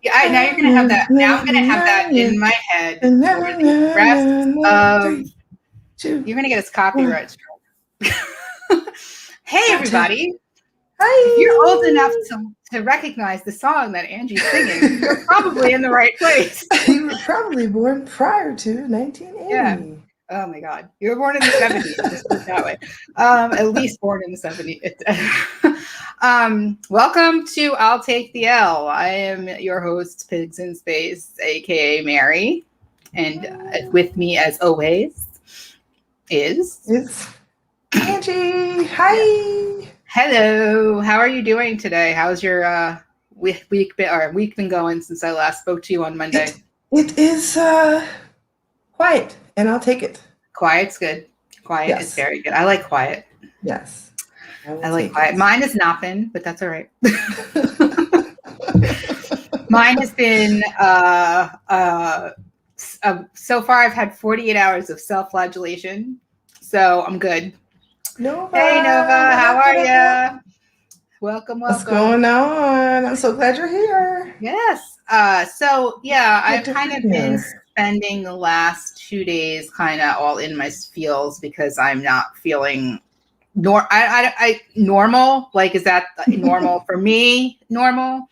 Now you're gonna have that. Now I'm gonna have that in my head for the rest of. You're gonna get us copyright strike. Hey everybody! Hi. If you're old enough to recognize the song that Angie's singing, you're probably in the right place. You were probably born prior to 1980. Yeah. Oh my God. You were born in the 70s. Just put it that way. At least born in the 70s. Welcome to I'll Take the L. I am your host, Pigs in Space, aka Mary. And with me, as always, it's Angie. Hi. Hello. How are you doing today? How's your week been going since I last spoke to you on Monday? It is quiet, and I'll take it. Quiet's good. Quiet is very good. I like quiet. Yes. I like quiet. Mine has not been, but that's all right. Mine has been so far I've had 48 hours of self-flagellation, so I'm good. Nova. Hey Nova, how are you? Welcome. What's going on? I'm so glad you're here. Yes. So yeah, I've kind of been spending the last 2 days kind of all in my feels because I'm not feeling normal. Like, is that normal for me? Normal.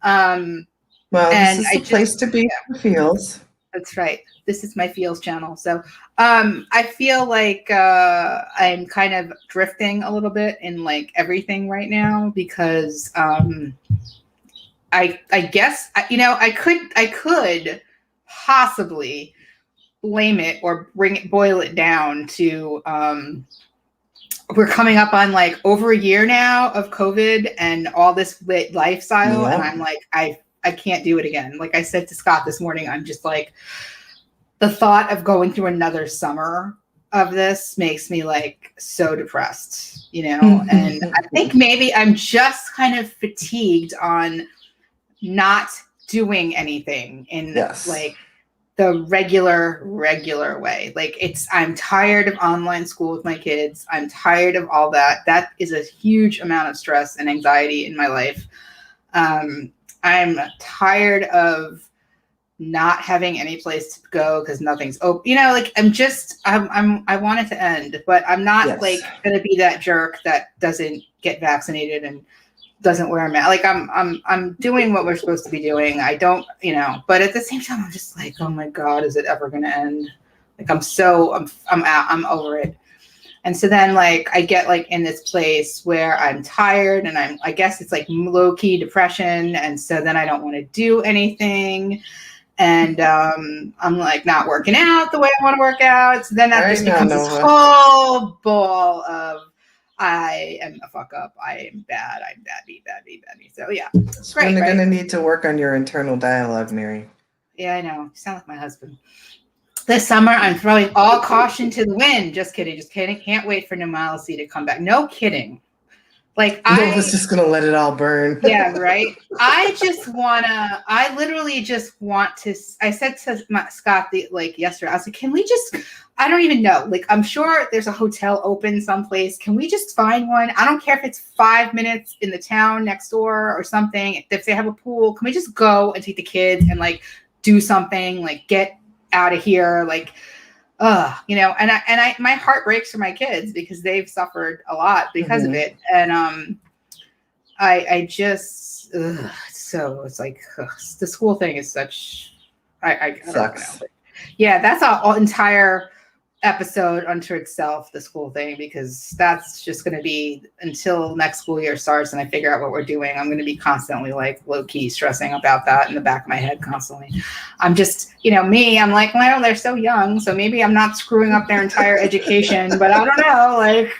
Well, this is the place to be for feels. That's right. This is my feels channel. So I feel like I'm kind of drifting a little bit in like everything right now because I guess I could possibly blame it or boil it down to we're coming up on like over a year now of COVID and all this lifestyle, and I'm like I can't do it again. Like I said to Scott this morning, I'm just like, the thought of going through another summer of this makes me like so depressed, and I think maybe I'm just kind of fatigued on not doing anything in like the regular way. Like I'm tired of online school with my kids. I'm tired of all that. That is a huge amount of stress and anxiety in my life. I'm tired of not having any place to go because nothing's open. Like I want it to end, but I'm not like gonna be that jerk that doesn't get vaccinated and doesn't wear a mask. Like I'm doing what we're supposed to be doing. I don't, but at the same time, I'm just like, oh my God, is it ever gonna end? Like I'm over it. And so then like I get like in this place where I'm tired and I guess it's like low key depression. And so then I don't want to do anything. And I'm like not working out the way I want to work out. So then that just becomes this whole ball of I am a fuck up. I am bad. I'm badly. So yeah, it's great. You're gonna need to work on your internal dialogue, Mary. Yeah, I know. You sound like my husband. This summer, I'm throwing all caution to the wind. Just kidding. Can't wait for normalcy to come back. No kidding. Like I was just gonna let it all burn. Yeah, right. I literally just want to. I said to Scott yesterday, I was like, can we just? I don't even know. Like, I'm sure there's a hotel open someplace. Can we just find one? I don't care if it's 5 minutes in the town next door or something. If they have a pool, can we just go and take the kids and like do something? Like get out of here, like, and my heart breaks for my kids because they've suffered a lot because of it, and I just so it's like the school thing is such I sucks. Don't know. Yeah, that's an entire episode unto itself, the school thing, because that's just going to be until next school year starts and I figure out what we're doing. I'm going to be constantly like low key stressing about that in the back of my head constantly. I'm just, I'm like, well, they're so young, so maybe I'm not screwing up their entire education, but I don't know, like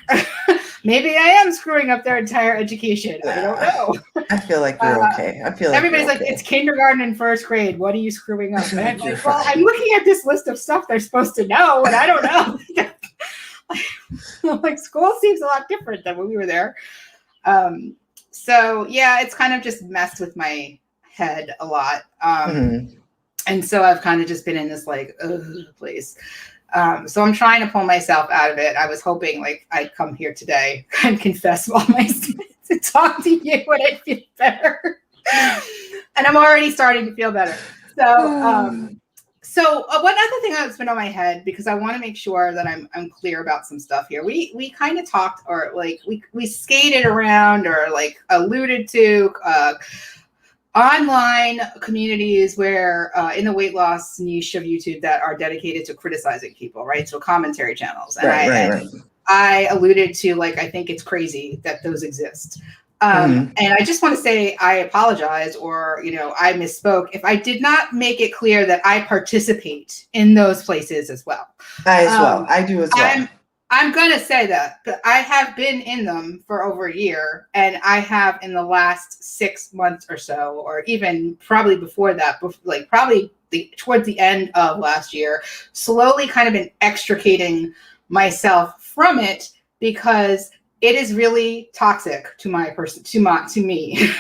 maybe I am screwing up their entire education. I don't know. I feel like you're okay. I feel like everybody's like, it's kindergarten and first grade. What are you screwing up? And I'm like, well, I'm looking at this list of stuff they're supposed to know, and I don't know. Like school seems a lot different than when we were there. So yeah, it's kind of just messed with my head a lot. And so I've kind of just been in this like place. So I'm trying to pull myself out of it. I was hoping like I'd come here today and confess all my sins and talk to you and I'd feel better. And I'm already starting to feel better. So one other thing that's been on my head, because I want to make sure that I'm clear about some stuff here. We kind of talked, or like we skated around, or like alluded to online communities where in the weight loss niche of YouTube that are dedicated to criticizing people, right? So commentary channels. And I alluded to, like, I think it's crazy that those exist. And I just want to say I apologize, or, I misspoke if I did not make it clear that I participate in those places as well. I do as well. I'm going to say that I have been in them for over a year, and I have in the last 6 months or so, or even probably before that, like probably towards the end of last year, slowly kind of been extricating myself from it, because it is really toxic to my person, to me.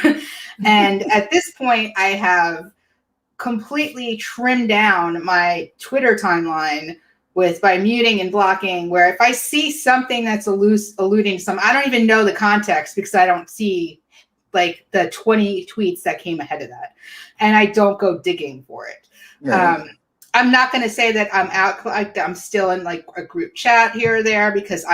And at this point, I have completely trimmed down my Twitter timeline by muting and blocking, where if I see something that's alluding to some, I don't even know the context, because I don't see like the 20 tweets that came ahead of that, and I don't go digging for it. Right. I'm not going to say that I'm out. I'm still in like a group chat here or there, because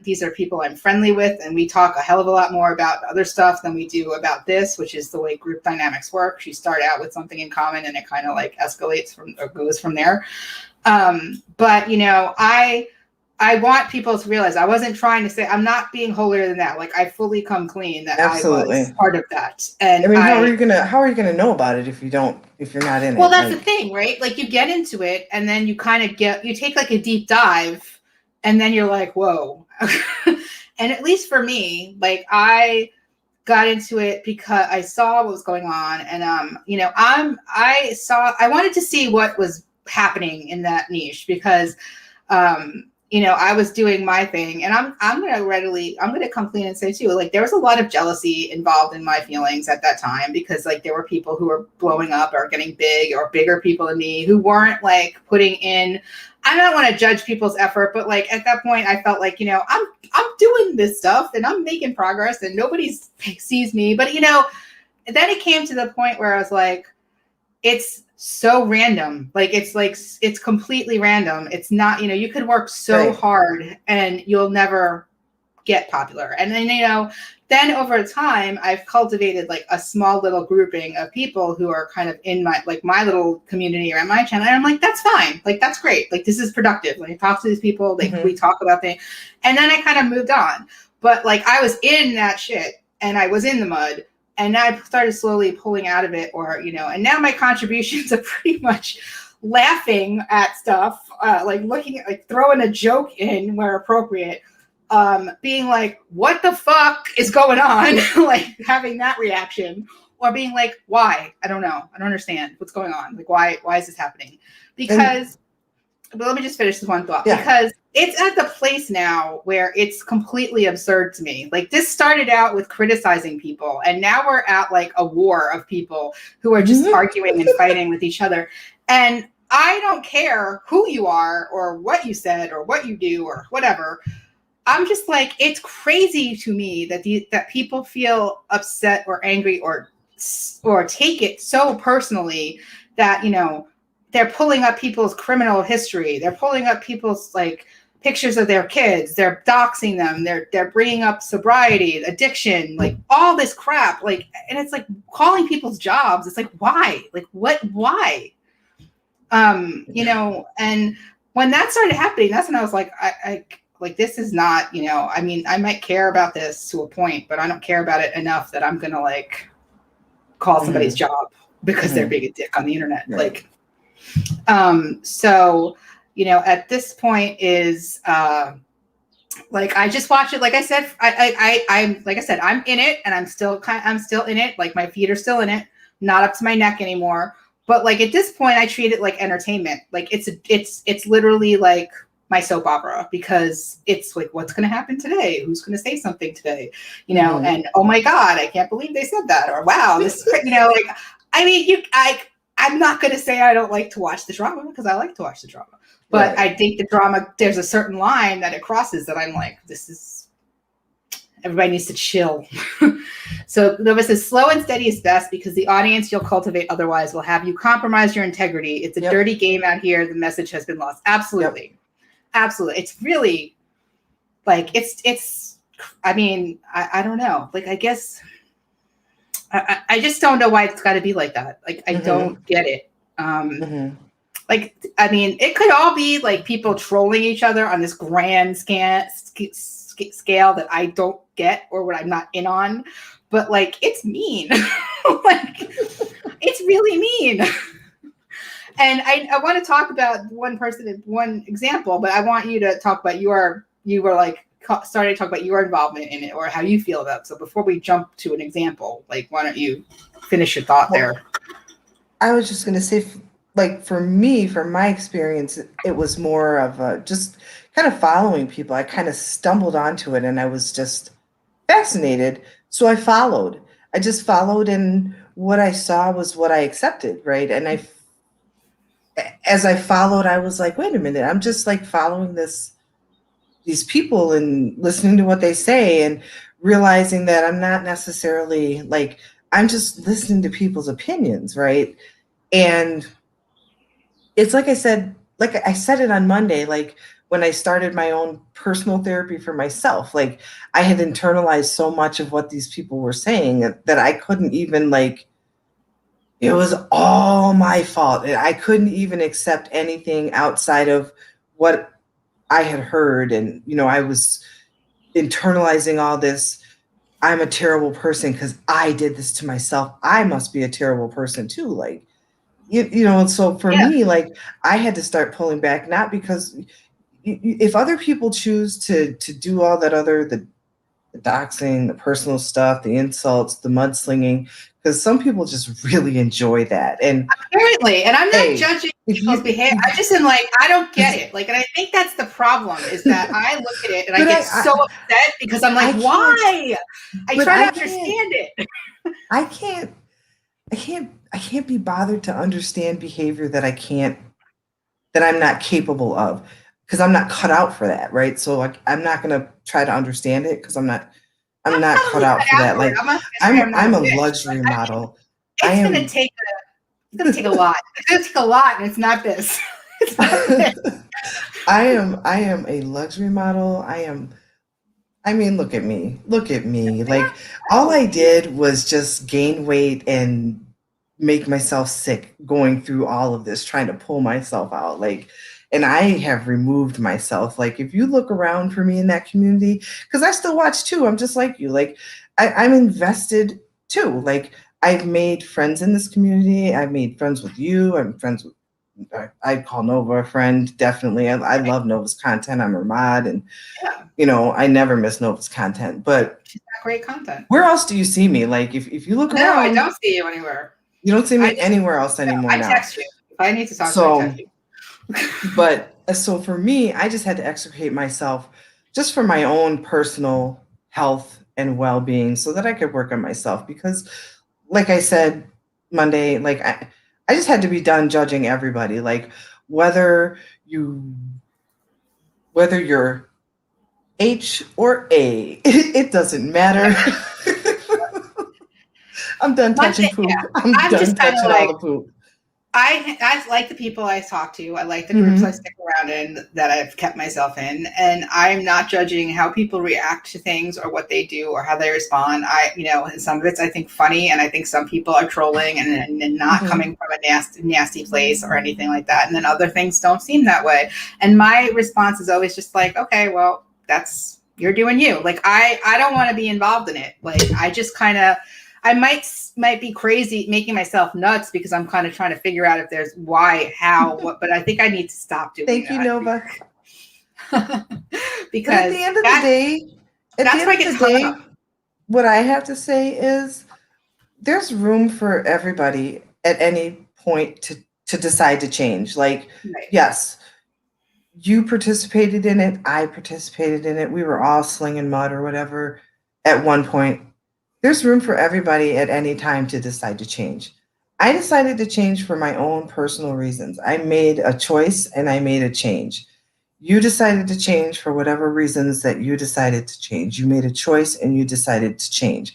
these are people I'm friendly with, and we talk a hell of a lot more about other stuff than we do about this, which is the way group dynamics work. You start out with something in common, and it kind of like escalates or goes from there. But I want people to realize I wasn't trying to say, I'm not being holier than that. Like, I fully come clean that Absolutely. I was part of that. And how are you gonna know about it if you're not in it? Well, that's the thing, right? Like, you get into it, and then you kind of you take like a deep dive, and then you're like, whoa. And at least for me, like, I got into it because I saw what was going on, and I wanted to see what was happening in that niche, because I was doing my thing, and I'm gonna come clean and say too, like, there was a lot of jealousy involved in my feelings at that time, because like there were people who were blowing up or getting big, or bigger people than me, who weren't like putting in. I don't want to judge people's effort, but like at that point I felt like, I'm doing this stuff and I'm making progress and nobody sees me. But then it came to the point where I was like, it's so random. Like, it's completely random. It's not, you could work so hard and you'll never get popular. And then, then over time, I've cultivated like a small little grouping of people who are kind of in my little community around my channel. And I'm like, that's fine. Like, that's great. Like, this is productive. When I talk to these people, like we talk about things. And then I kind of moved on. But like, I was in that shit and I was in the mud. And now I started slowly pulling out of it, and now my contributions are pretty much laughing at stuff, like looking at, like, throwing a joke in where appropriate, being like, what the fuck is going on? Like, having that reaction, or being like, why? I don't know. I don't understand what's going on. Like, why is this happening? Because, but let me just finish this one thought. Yeah. Because it's at the place now where it's completely absurd to me. Like, this started out with criticizing people, and now we're at like a war of people who are just arguing and fighting with each other. And I don't care who you are or what you said or what you do or whatever. I'm just like, it's crazy to me that people feel upset or angry or take it so personally that, they're pulling up people's criminal history. They're pulling up people's like pictures of their kids. They're doxing them. They're bringing up sobriety, addiction, like all this crap. Like, and it's like calling people's jobs. It's like, why? Like, what? Why? And when that started happening, that's when I was like, I like, this is not, I mean, I might care about this to a point, but I don't care about it enough that I'm gonna like call somebody's job because they're being a dick on the internet. Right. Like, so, at this point is, like, I just watch it. Like I said, I'm in it, and I'm still in it. Like, my feet are still in it, not up to my neck anymore. But like, at this point, I treat it like entertainment. Like, it's literally like my soap opera, because it's like, what's going to happen today? Who's going to say something today? And oh my God, I can't believe they said that. Or wow, this, like, I mean, I'm not going to say I don't like to watch the drama, because I like to watch the drama. But I think the drama, there's a certain line that it crosses that I'm like, this is Everybody needs to chill. So Nova says, slow and steady is best because the audience you'll cultivate otherwise will have you compromise your integrity. It's a dirty game out here. The message has been lost. Absolutely. Absolutely. It's really like, I mean, I don't know. Like, I guess I just don't know why it's got to be like that. Like, I don't get it. Like, I mean, it could all be like people trolling each other on this grand scale that I don't get or what I'm not in on, but like, it's mean. Like, it's really mean. And I want to talk about one example, but I want you to talk about you were like starting to talk about your involvement in it or how you feel about it. So before we jump to an example, like, why don't you finish your thought there? I was just going to say, like, for me, from my experience, it was more of just kind of following people. I kind of stumbled onto it and I was just fascinated. So I followed. I just followed, and what I saw was what I accepted, right? And as I followed, I was like, wait a minute, I'm just like following these people and listening to what they say and realizing that I'm not necessarily like, I'm just listening to people's opinions, right? And it's like I said it on Monday, like when I started my own personal therapy for myself, like I had internalized so much of what these people were saying that I couldn't even like, it was all my fault. I couldn't even accept anything outside of what I had heard. And, I was internalizing all this. I'm a terrible person because I did this to myself. I must be a terrible person too. Like, and so for me, like, I had to start pulling back, not because if other people choose to do all that the doxing, the personal stuff, the insults, the mudslinging, because some people just really enjoy that. And apparently, and I'm not judging people's behavior. I just am like, I don't get it. Like, and I think that's the problem is that I look at it and I get so upset because I'm like, why? I try to understand it. I can't be bothered to understand behavior that I'm not capable of, because I'm not cut out for that, right? So like, I'm not going to try to understand it because I'm not cut out for that. Like, I'm a luxury model. It's going to take a lot. It's going to take a lot, and it's not this. It's not this. I am a luxury model. I mean, look at me. Like, all I did was just gain weight and make myself sick going through all of this, trying to pull myself out. Like, and I have removed myself. Like, if you look around for me in that community, because I still watch too, I'm just like you. Like, I'm invested too. Like, I've made friends in this community. I've made friends with you. I'm friends with, I'd call Nova a friend, definitely. I love Nova's content. I'm her mod, and I never miss Nova's content. But she's got great content. Where else do you see me? Like, if you look around, no, I don't see you anywhere. You don't see me anywhere else anymore. I text you if I need to talk. I text you. But so for me, I just had to extricate myself just for my own personal health and well-being, so that I could work on myself. Because, like I said Monday, like I just had to be done judging everybody. Like, whether you're H or A, it doesn't matter. I'm done touching poop. I'm done touching all the poop. I like the people I talk to. I like the groups I stick around in that I've kept myself in. And I'm not judging how people react to things or what they do or how they respond. And some of it's, I think, funny. And I think some people are trolling and not coming from a nasty place or anything like that. And then other things don't seem that way. And my response is always just like, okay, well, you're doing you. Like, I don't want to be involved in it. Like, I just kind of, I might be crazy making myself nuts because I'm kind of trying to figure out if there's why, how, what, but I think I need to stop doing Thank that. you, Nova. Because at the end of the day, what I have to say is there's room for everybody at any point to decide to change. Like, yes, you participated in it. I participated in it. We were all slinging mud or whatever at one point. There's room for everybody at any time to decide to change. I decided to change for my own personal reasons. I made a choice and I made a change. You decided to change for whatever reasons that you decided to change. You made a choice and you decided to change.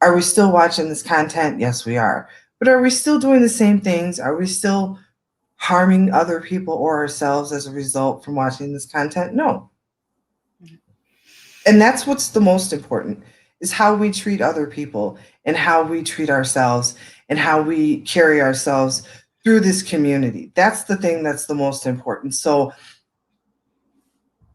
Are we still watching this content? Yes, we are. But are we still doing the same things? Are we still harming other people or ourselves as a result from watching this content? No. And that's what's the most important, is how we treat other people and how we treat ourselves and how we carry ourselves through this community. That's the thing that's the most important. So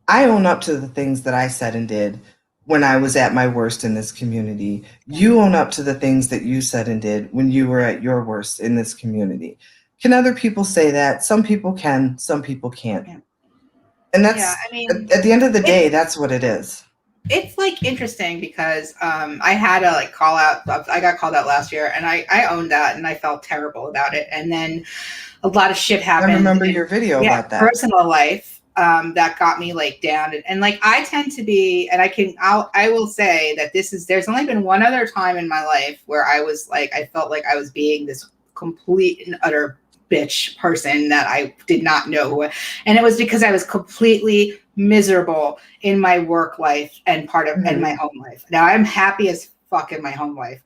I own up to the things that I said and did when I was at my worst in this community. You own up to the things that you said and did when you were at your worst in this community. Can other people say that? Some people can, some people can't. Yeah. And that's, Yeah, I mean, at the end of the day, that's what it is. it's like interesting because I had a like call out. I got called out last year, and I owned that, and I felt terrible about it. And then a lot of shit happened. I remember your video about that. Personal life that got me like down, and like I tend to be, and I will say that there's only been one other time in my life where I was like, I felt like I was being this complete and utter bitch person that I did not know, and it was because I was completely miserable in my work life and and my home life. Now I'm happy as fuck in my home life,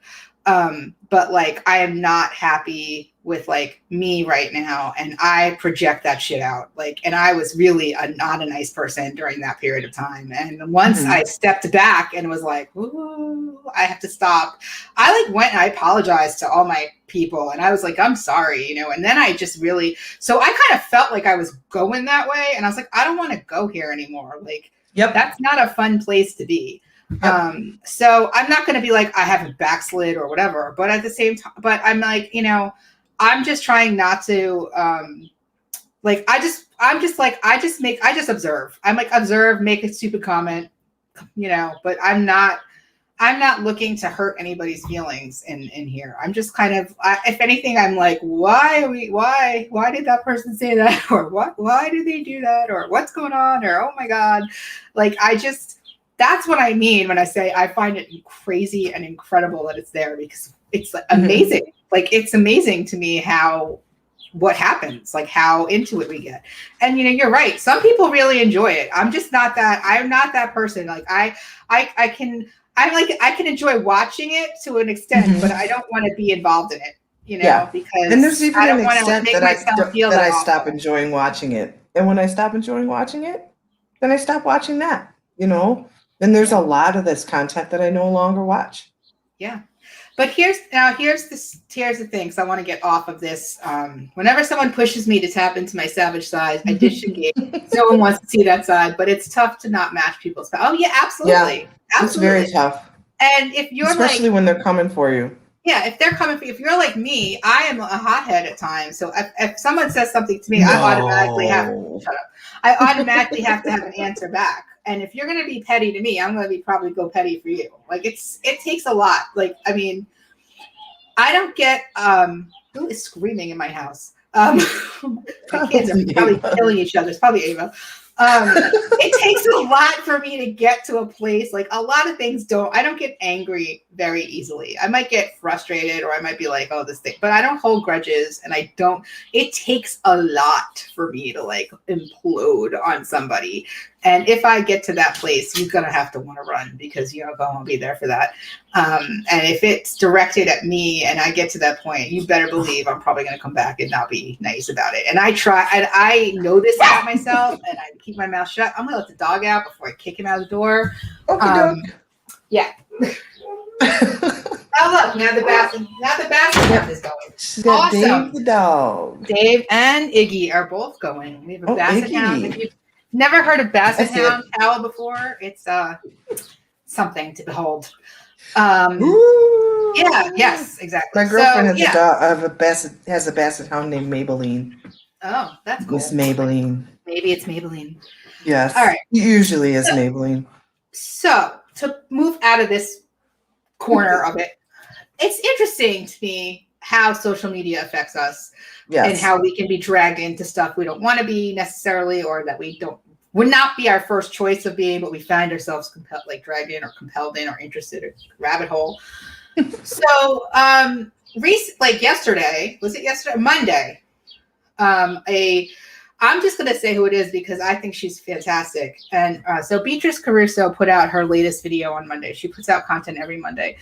but like I am not happy with like me right now, and I project that shit out. Like, and I was really not a nice person during that period of time. And once I stepped back and was like, ooh, I have to stop. I like went and I apologized to all my people, and I was like, I'm sorry, you know. And then I just really, so I kind of felt like I was going that way, and I was like, I don't want to go here anymore. Like, that's not a fun place to be. So I'm not going to be like, I haven't backslid or whatever, but at the same time, but I'm like, you know, I'm just trying not to, like, I just observe. I'm like, observe, make a stupid comment, you know, but I'm not looking to hurt anybody's feelings in here. I'm just kind of, if anything, I'm like, why did that person say that? Or why did they do that? Or what's going on? Or, oh my God. Like, that's what I mean when I say I find it crazy and incredible that it's there, because it's amazing. Like, it's amazing to me what happens, like how into it we get. And, you know, you're right. Some people really enjoy it. I'm not that person. Like I can enjoy watching it to an extent, but I don't want to be involved in it, you know, because and there's even an extent that I stop awful. enjoying watching it. And when I stop enjoying watching it, then I stop watching that, you know. Then there's a lot of this content that I no longer watch. Yeah. But here's the thing. So I want to get off of this. Whenever someone pushes me to tap into my savage side, I disengage. No one wants to see that side, but it's tough to not match people's. Oh yeah, absolutely. Yeah, absolutely. It's very tough. And if you're especially when they're coming for you. Yeah, if they're coming for you, if you're like me, I am a hothead at times. So if someone says something to me, I automatically have to have an answer back. And if you're going to be petty to me, I'm going to probably go petty for you. Like it takes a lot. Like, I mean, I don't get, who is screaming in my house? My kids are probably killing each other. It's probably Ava. It takes a lot for me to get to a place. Like a lot of things I don't get angry very easily. I might get frustrated, or I might be like, oh, this thing, but I don't hold grudges, and it takes a lot for me to like implode on somebody. And if I get to that place, you're going to have to want to run, because you're not going to be there for that. And if it's directed at me and I get to that point, you better believe I'm probably going to come back and not be nice about it. And I know this about myself, and I keep my mouth shut. I'm going to let the dog out before I kick him out of the door. Yeah. Oh, look, now the basset is going. She's got awesome. Dave the dog. Dave and Iggy are both going. We have a basset hound. If you've never heard of basset hound cowl before, it's something to behold. Yeah, yes, exactly. My girlfriend has a basset hound named Maybelline. Oh, that's cool. Miss Maybelline. Maybe it's Maybelline. Yes. All right. It usually is Maybelline. So to move out of this corner of it, it's interesting to me how social media affects us. Yes. And how we can be dragged into stuff we don't want to be necessarily, or that would not be our first choice of being, but we find ourselves dragged in or compelled in or interested in rabbit hole. So, yesterday, was it yesterday? Monday. I'm just going to say who it is because I think she's fantastic. And so Beatrice Caruso put out her latest video on Monday. She puts out content every Monday.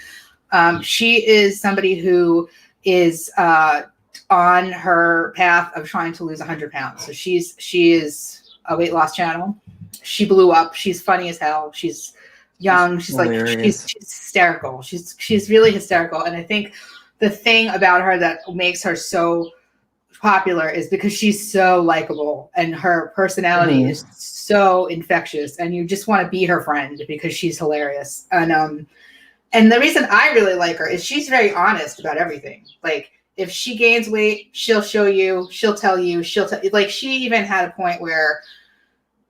She is somebody who is on her path of trying to lose 100 pounds. So she is a weight loss channel. She blew up. She's funny as hell. She's young. She's she's hysterical. She's really hysterical. And I think the thing about her that makes her so popular is because she's so likable and her personality is so infectious, and you just want to be her friend because she's hilarious. And the reason I really like her is she's very honest about everything. Like if she gains weight, she'll show you, she'll tell you, like she even had a point where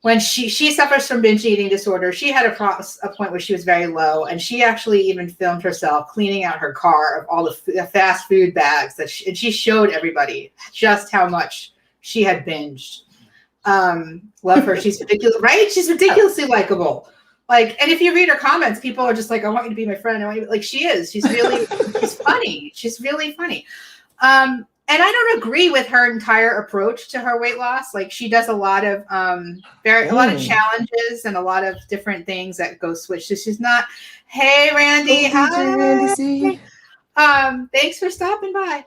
when she suffers from binge eating disorder, she had a point where she was very low, and she actually even filmed herself cleaning out her car of all the fast food bags and she showed everybody just how much she had binged. Love her. She's ridiculous, right? She's ridiculously likable. Like, and if you read her comments, people are just like, I want you to be my friend. Like she is. She's really, she's funny. She's really funny. And I don't agree with her entire approach to her weight loss. Like she does a lot of a lot of challenges and a lot of different things that go switch. So she's not, hey Randy, hi. Randy C. Thanks for stopping by.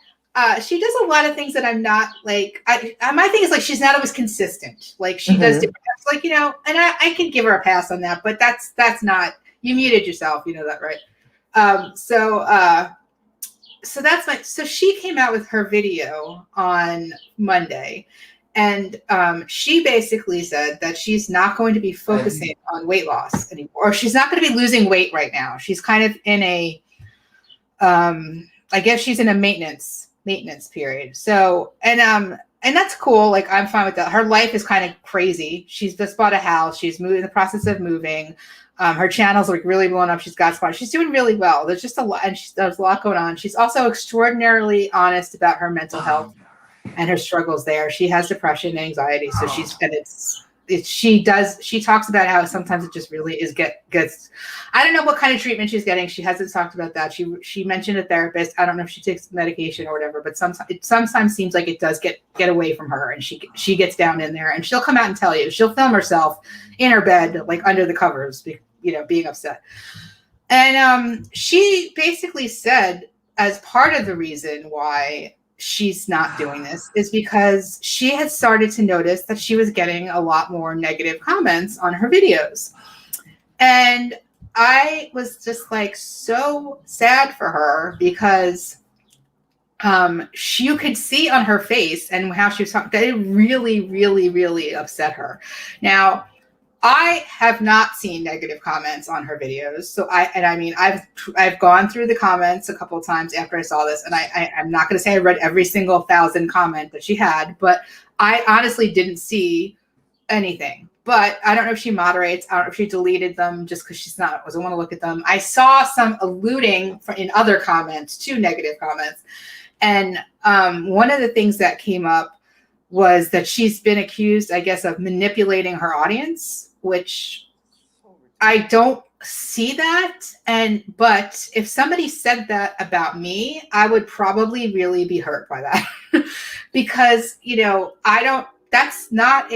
She does a lot of things that I'm not like. My thing is like she's not always consistent. Like she does different stuff, like, you know, and I can give her a pass on that, but that's not. You muted yourself, you know that, right? So she came out with her video on Monday, and she basically said that she's not going to be focusing on weight loss anymore, or she's not going to be losing weight right now. She's kind of in a, I guess she's in a maintenance period. So, and that's cool. Like I'm fine with that. Her life is kind of crazy. She's just bought a house. She's in the process of moving. Her channel's like really blowing up. She's got spots. She's doing really well. There's just a lot, and there's a lot going on. She's also extraordinarily honest about her mental health and her struggles there. She has depression and anxiety. So she talks about how sometimes it just really gets, I don't know what kind of treatment she's getting. She hasn't talked about that. She mentioned a therapist. I don't know if she takes medication or whatever, but it sometimes seems like it does get away from her, and she gets down in there, and she'll come out and tell you. She'll film herself in her bed, like under the covers, you know, being upset. And she basically said, as part of the reason why she's not doing this is because she had started to notice that she was getting a lot more negative comments on her videos. And I was just like so sad for her because you could see on her face and how she was talking that it really, really, really upset her. Now, I have not seen negative comments on her videos. So I've gone through the comments a couple of times after I saw this, and I'm not going to say I read every single 1,000 comment that she had, but I honestly didn't see anything. But I don't know if she moderates. I don't know if she deleted them just because doesn't want to look at them. I saw some alluding in other comments to negative comments. And one of the things that came up was that she's been accused, I guess, of manipulating her audience, which I don't see that. But if somebody said that about me, I would probably really be hurt by that because, you know, that's not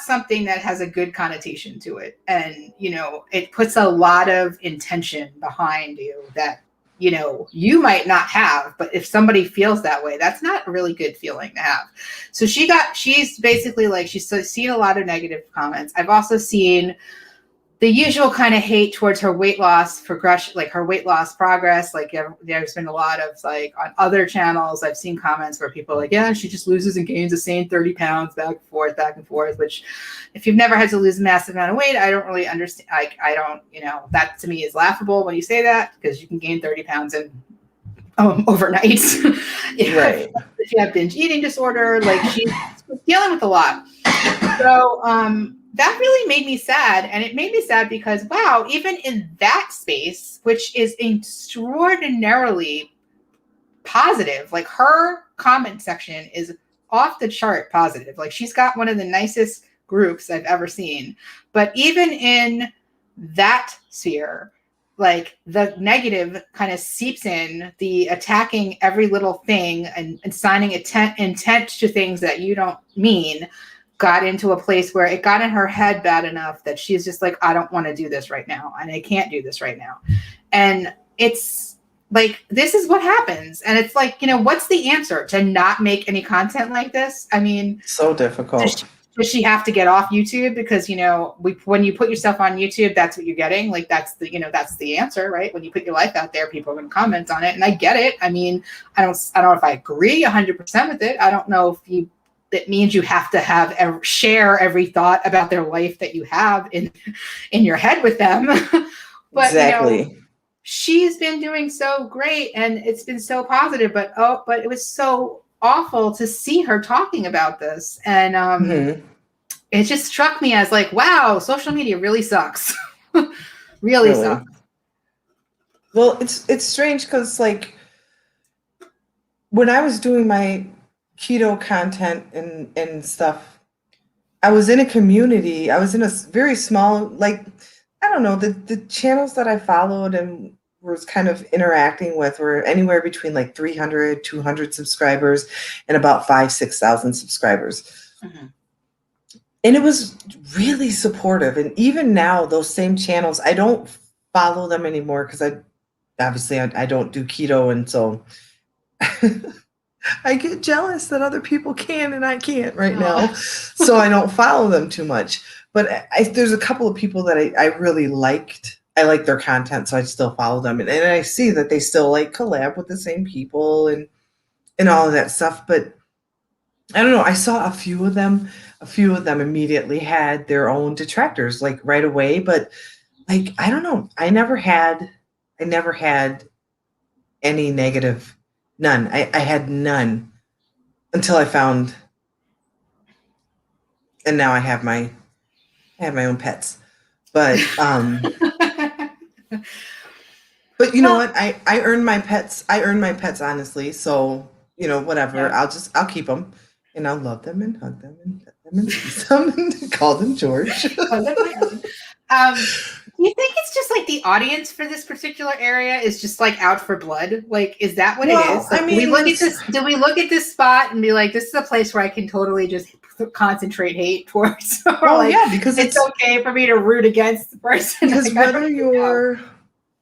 something that has a good connotation to it. And, you know, it puts a lot of intention behind you that, you know, you might not have, but if somebody feels that way, that's not a really good feeling to have. So she's basically like, she's seen a lot of negative comments. I've also seen the usual kind of hate towards her weight loss progression, like her weight loss progress. Like there's been a lot of like on other channels, I've seen comments where people are like, yeah, she just loses and gains the same 30 pounds back and forth, which if you've never had to lose a massive amount of weight, I don't really understand. I don't, you know, that to me is laughable when you say that because you can gain 30 pounds in overnight. If you have binge eating disorder, like she's dealing with a lot. So, that really made me sad. And it made me sad because, wow, even in that space, which is extraordinarily positive, like her comment section is off the chart positive. Like she's got one of the nicest groups I've ever seen. But even in that sphere, like the negative kind of seeps in, the attacking every little thing and signing intent to things that you don't mean, got into a place where it got in her head bad enough that she's just like, I don't want to do this right now. And I can't do this right now. And it's like, this is what happens. And it's like, what's the answer? To not make any content like this? I mean, so difficult. Does she have to get off YouTube? Because, when you put yourself on YouTube, that's what you're getting. Like, that's the answer, right? When you put your life out there, people are going to comment on it. And I get it. I mean, I don't know if I agree 100% with it. I don't know if that means you have to share every thought about their life that you have in your head with them. But, exactly. She's been doing so great and it's been so positive, but it was so awful to see her talking about this. And, it just struck me as like, wow, social media really sucks. really sucks. Well, it's strange because like when I was doing my keto content and stuff, I was in a community. I was in a very small, like, I don't know, the channels that I followed and was kind of interacting with were anywhere between like 300, 200 subscribers and about 5,000-6,000 subscribers. Mm-hmm. And it was really supportive. And even now, those same channels, I don't follow them anymore because I don't do keto. And so I get jealous that other people can and I can't right now. So I don't follow them too much. But there's a couple of people that I really liked. I like their content, so I still follow them. And I see that they still like collab with the same people and all of that stuff. But I don't know. I saw a few of them immediately had their own detractors like right away. But like, I don't know. I never had any negative, none. I had none until I found, and now I have my own pets. But but you know what? I earn my pets. I earn my pets honestly. So, whatever. Yeah. I'll keep them. And I'll love them and hug them and pet them and kiss them and call them George. Do you think it's just like the audience for this particular area is just like out for blood? Like, is that what it is? Like, I mean, do we look at this spot and be like, this is a place where I can totally just concentrate hate towards? Yeah, because it's okay for me to root against the person. Because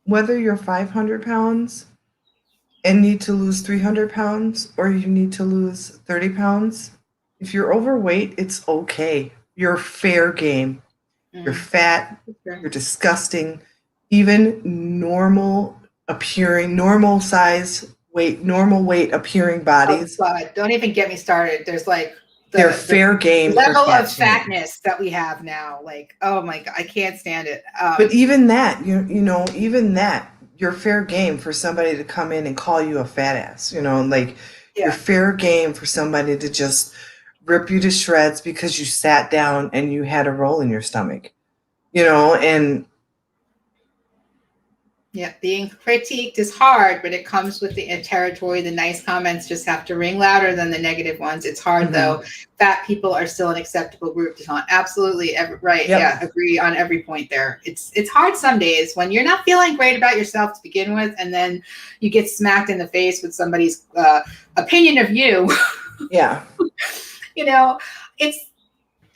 whether you're 500 pounds and need to lose 300 pounds or you need to lose 30 pounds, if you're overweight, it's okay. You're fair game. You're fat. You're disgusting. Even normal weight appearing bodies. Oh, God. Don't even get me started. There's like they're fair game. Level of fatness that we have now. Like, oh my God, I can't stand it. But even that, even that, you're fair game for somebody to come in and call you a fat ass. You're fair game for somebody to just rip you to shreds because you sat down and you had a roll in your stomach, and yeah, being critiqued is hard, but it comes with the territory. The nice comments just have to ring louder than the negative ones. It's hard though. Fat people are still an acceptable group to taunt. Absolutely, right. Yep. Yeah, agree on every point there. It's hard some days when you're not feeling great about yourself to begin with, and then you get smacked in the face with somebody's opinion of you. Yeah.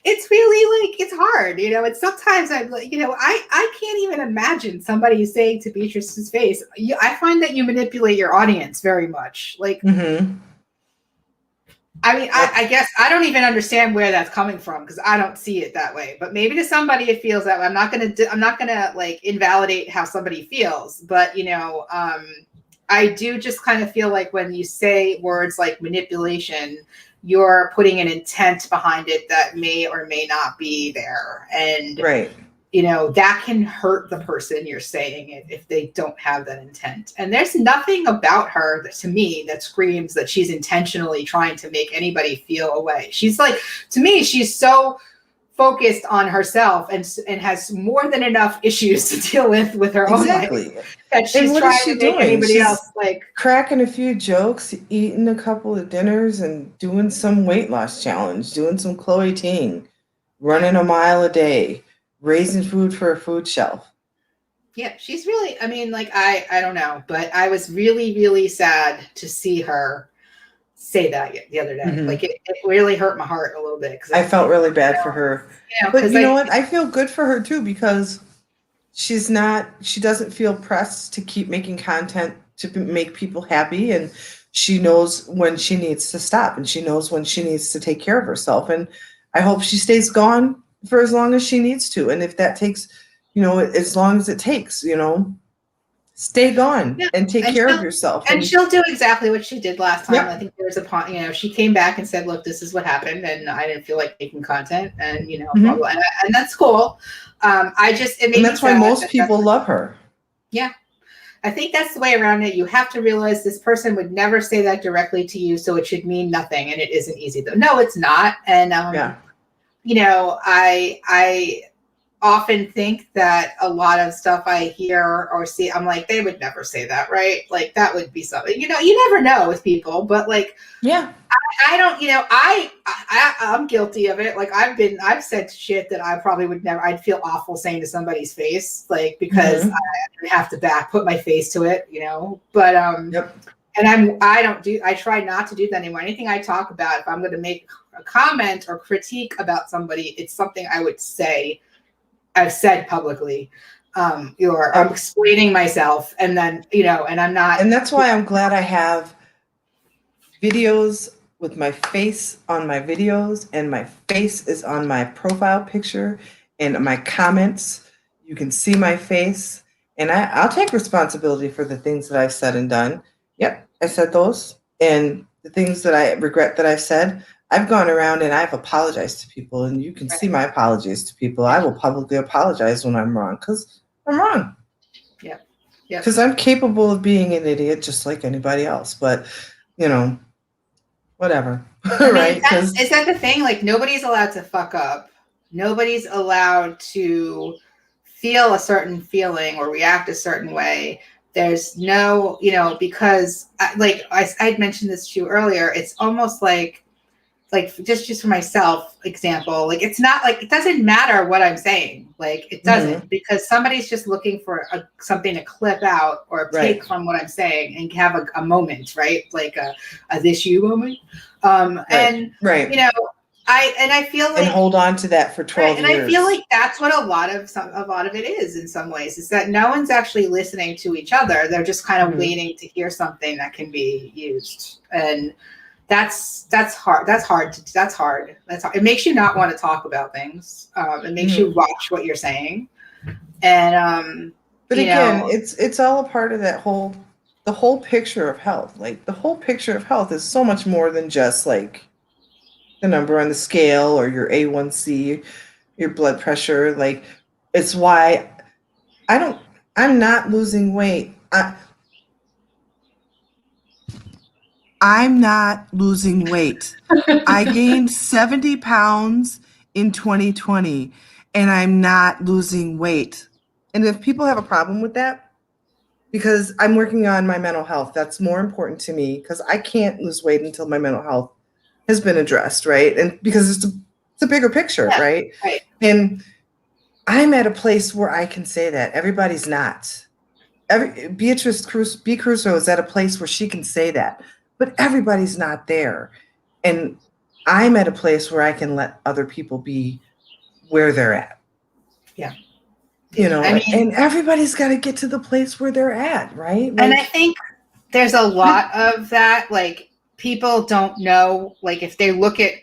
It's really like, it's hard, it's sometimes I'm like, I can't even imagine somebody saying to Beatrice's face, I find that you manipulate your audience very much. Like, I mean, I guess I don't even understand where that's coming from because I don't see it that way, but maybe to somebody it feels that way. I'm not going to like invalidate how somebody feels, but I do just kind of feel like when you say words like manipulation, you're putting an intent behind it that may or may not be there. And, right. That can hurt the person you're saying it if they don't have that intent. And there's nothing about her to me that screams that she's intentionally trying to make anybody feel away. She's like, to me, she's so focused on herself and has more than enough issues to deal with her own life. That she's trying to make anybody else like cracking a few jokes, eating a couple of dinners, and doing some weight loss challenge, doing some Chloe Ting, running a mile a day, raising food for a food shelf. Yeah, she's really, I mean, like, I don't know, but I was really, really sad to see her say that the other day. Mhm. Like, it really hurt my heart a little bit. Cause I felt really bad for her. But because you know what? I feel good for her too because she doesn't feel pressed to keep making content to make people happy, and she knows when she needs to stop, and she knows when she needs to take care of herself. And I hope she stays gone for as long as she needs to. And if that takes, as long as it takes, stay gone yeah, and take and care of yourself. and And she'll do exactly what she did last time. I yep. think there was a point, she came back and said, look, this is what happened, and I didn't feel like making content, and blah, Mhm. blah, and that's cool. It made And me that's why sad most that people love her. yeah. I think that's the way around it. You have to realize this person would never say that directly to you, so it should mean nothing, and it isn't easy though. No, it's not. And Yeah. I often think that a lot of stuff I hear or see, I'm like, they would never say that, right? Like that would be something. You never know with people, but like, Yeah. I don't, I'm guilty of it. Like I've said shit that I probably would never, I'd feel awful saying to somebody's face, like, because Mhm. I have to put my face to it, but, Yep. and I try not to do that anymore. Anything I talk about, if I'm going to make a comment or critique about somebody, it's something I would say, I've said publicly, or I'm explaining myself, and then, and I'm not. And that's why I'm glad I have videos with my face on my videos, and my face is on my profile picture, and my comments, you can see my face, and I'll take responsibility for the things that I've said and done. Yep, I said those, and the things that I regret that I've said, I've gone around and I've apologized to people, and you can see my apologies to people. I will publicly apologize when I'm wrong, because I'm wrong. Yeah. Because I'm capable of being an idiot just like anybody else, but whatever. Right? Is that the thing? Like, nobody's allowed to fuck up. Nobody's allowed to feel a certain feeling or react a certain way. There's no, because I'd mentioned this to you earlier. It's almost like just for myself example, like it's not like it doesn't matter what I'm saying, like it doesn't, because somebody's just looking for something to clip out or take from what I'm saying and have a moment, right? Like a this you moment, and I feel like, and hold on to that for 12 years. And I feel like that's what a lot of it is in some ways, is that no one's actually listening to each other. They're just kind of waiting to hear something that can be used, and that's hard. That's hard. It makes you not want to talk about things. It makes you watch what you're saying. And but again, it's all a part of the whole picture of health. Like the whole picture of health is so much more than just like the number on the scale or your A1C, your blood pressure. Like it's why I'm not losing weight. I'm not losing weight. I gained 70 pounds in 2020, and I'm not losing weight. And if people have a problem with that, because I'm working on my mental health, that's more important to me, because I can't lose weight until my mental health has been addressed, right? And because it's a bigger picture, right? Right. And I'm at a place where I can say that. Everybody's not. Beatrice Crusoe is at a place where she can say that. But everybody's not there. And I'm at a place where I can let other people be where they're at. Yeah. And everybody's got to get to the place where they're at, right? And I think there's a lot of that. Like, people don't know, like, if they look at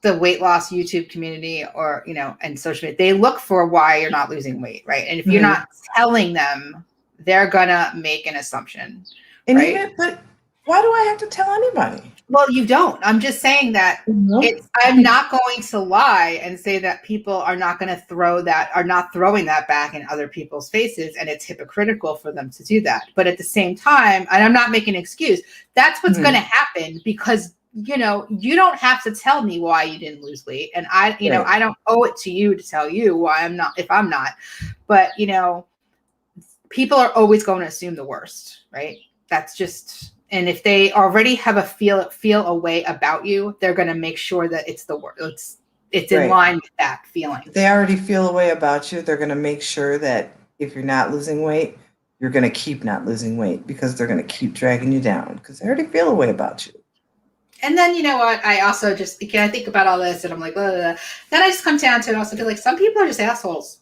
the weight loss YouTube community or, and social media, they look for why you're not losing weight, right? And if you're not telling them, they're gonna make an assumption. And right? But why do I have to tell anybody? Well, you don't. I'm just saying that I'm not going to lie and say that people are not going to are not throwing that back in other people's faces, and it's hypocritical for them to do that. But at the same time, and I'm not making an excuse, that's what's going to happen, because you don't have to tell me why you didn't lose weight, and I don't owe it to you to tell you why I'm not, if I'm not. But people are always going to assume the worst, right? That's just. And if they already have a feel a way about you, they're going to make sure that it's the worst. It's in line with that feeling. If they already feel a way about you, they're going to make sure that if you're not losing weight, you're going to keep not losing weight because they're going to keep dragging you down because they already feel a way about you. And then, you know what? I also just, I think about all this and I'm like, blah, blah, blah. Then I just come down to it. I also feel like some people are just assholes.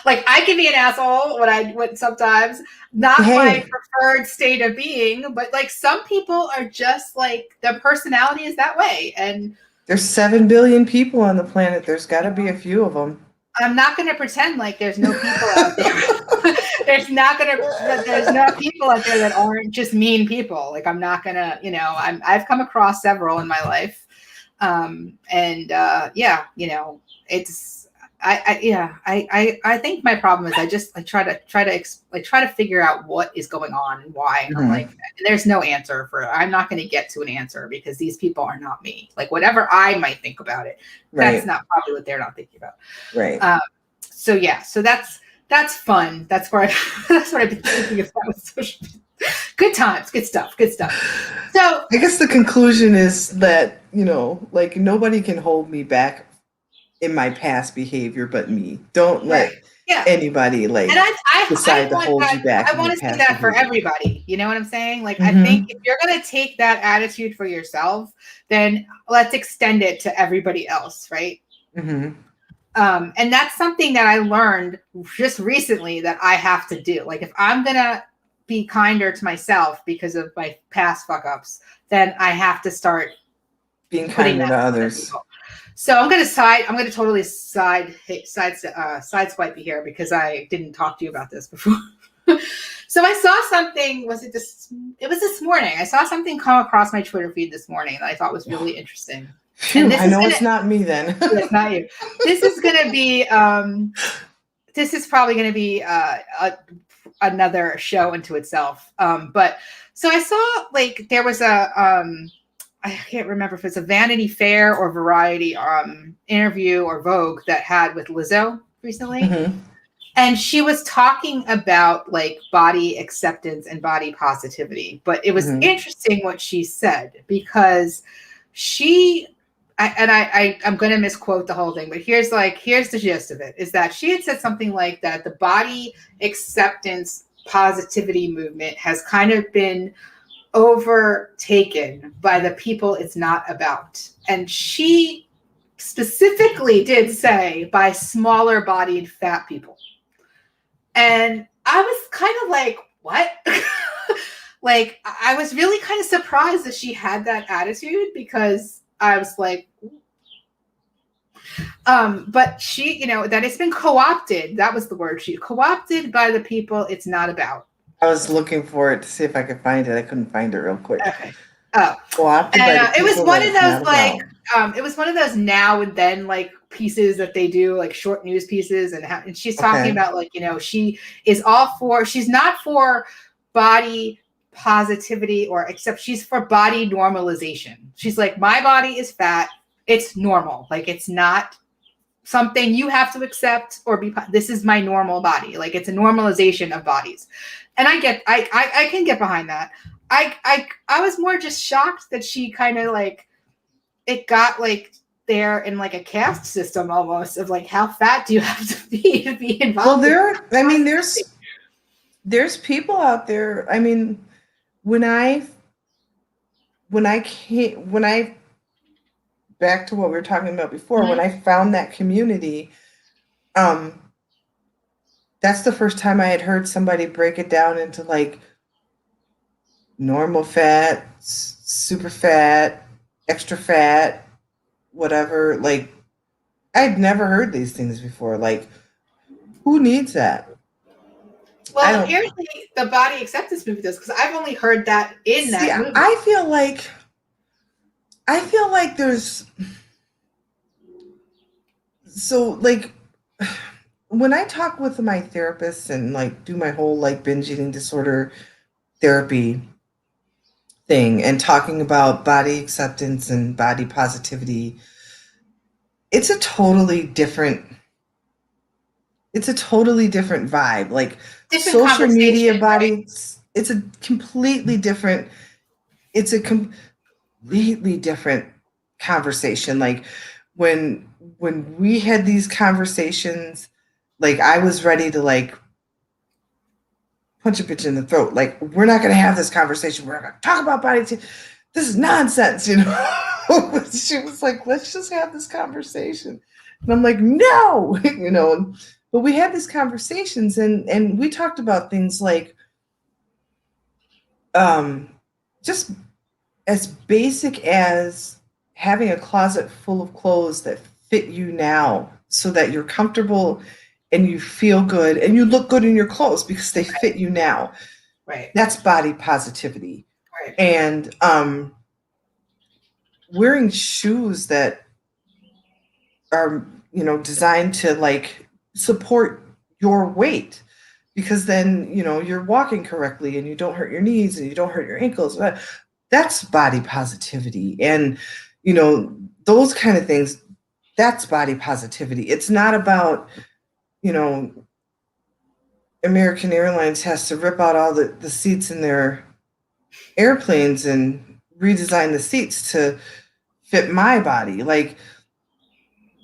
Like I can be an asshole when I would sometimes, not my preferred state of being, but like some people are just like their personality is that way. And there's 7 billion people on the planet. There's got to be a few of them. I'm not going to pretend like there's no people out there. there's no people out there that aren't just mean people. Like I'm not going to, you know, I've come across several in my life. Yeah, you know, it's, I think my problem is I try to figure out what is going on and why. And I'm like, there's no answer for it. I'm not going to get to an answer because these people are not me. Like whatever I might think about it, that's not probably what they're not thinking about. Right. So yeah, so that's fun. That's where that's what I've been thinking about with social media. Good times, good stuff. So I guess the conclusion is that, you know, like nobody can hold me back in my past behavior but me. Don't let anybody like decide to hold you back. I want to see that for everybody. You know what I'm saying? Like I think if you're going to take that attitude for yourself, then let's extend it to everybody else, right? And that's something that I learned just recently that I have to do. Like if I'm going to be kinder to myself because of my past fuck ups, then I have to start being kinder to others. So I'm going to totally sideswipe you here because I didn't talk to you about this before. So I saw something, it was this morning. I saw something come across my Twitter feed this morning that I thought was really interesting. Phew, I know it's not me then. It's not you. This is going to be, this is probably going to be another show into itself. But so I saw like there was I can't remember if it's a Vanity Fair or Variety interview or Vogue that had with Lizzo recently. And she was talking about like body acceptance and body positivity. But it was interesting what she said because I'm going to misquote the whole thing, but here's the gist of it is that she had said something like that the body acceptance positivity movement has kind of been overtaken by the people it's not about. And she specifically did say by smaller bodied fat people. And I was kind of like, what? Like, I was really kind of surprised that she had that attitude because I was like, but she, you know, that it's been co-opted. That was the word. She co-opted by the people it's not about. I was looking for it to see if I could find it. I couldn't find it real quick. Okay. Oh, and it was one of those like, it was one of those now and then like pieces that they do, like short news pieces, and she's talking about like, you know, she is she's not for body positivity except she's for body normalization. She's like, my body is fat. It's normal. Like it's not something you have to accept or this is my normal body. Like it's a normalization of bodies. And I can get behind that. I was more just shocked that she kind of like, it got like there in like a caste system almost of like, how fat do you have to be involved? Well, there's people out there. I mean, when I back to what we were talking about before, when I found that community, that's the first time I had heard somebody break it down into like normal fat, super fat, extra fat, whatever. Like I'd never heard these things before. Like who needs that? Well, apparently the body acceptance movie does, because I've only heard that in that movie. I feel like there's so like when I talk with my therapist and like do my whole like binge eating disorder therapy thing and talking about body acceptance and body positivity, it's a totally different vibe. Like different social media body, right? it's a completely different conversation. Like when we had these conversations, like I was ready to like punch a bitch in the throat. Like, we're not going to have this conversation. We're going to talk about body. This is nonsense, you know. She was like, let's just have this conversation. And I'm like, no, you know. But we had these conversations, and we talked about things like just as basic as having a closet full of clothes that fit you now so that you're comfortable and you feel good and you look good in your clothes because they fit you now. Right. That's body positivity. Right. And wearing shoes that are, you know, designed to like support your weight, because then, you know, you're walking correctly and you don't hurt your knees and you don't hurt your ankles. That's body positivity. And, you know, those kind of things, that's body positivity. It's not about, you know, American Airlines has to rip out all the seats in their airplanes and redesign the seats to fit my body. Like,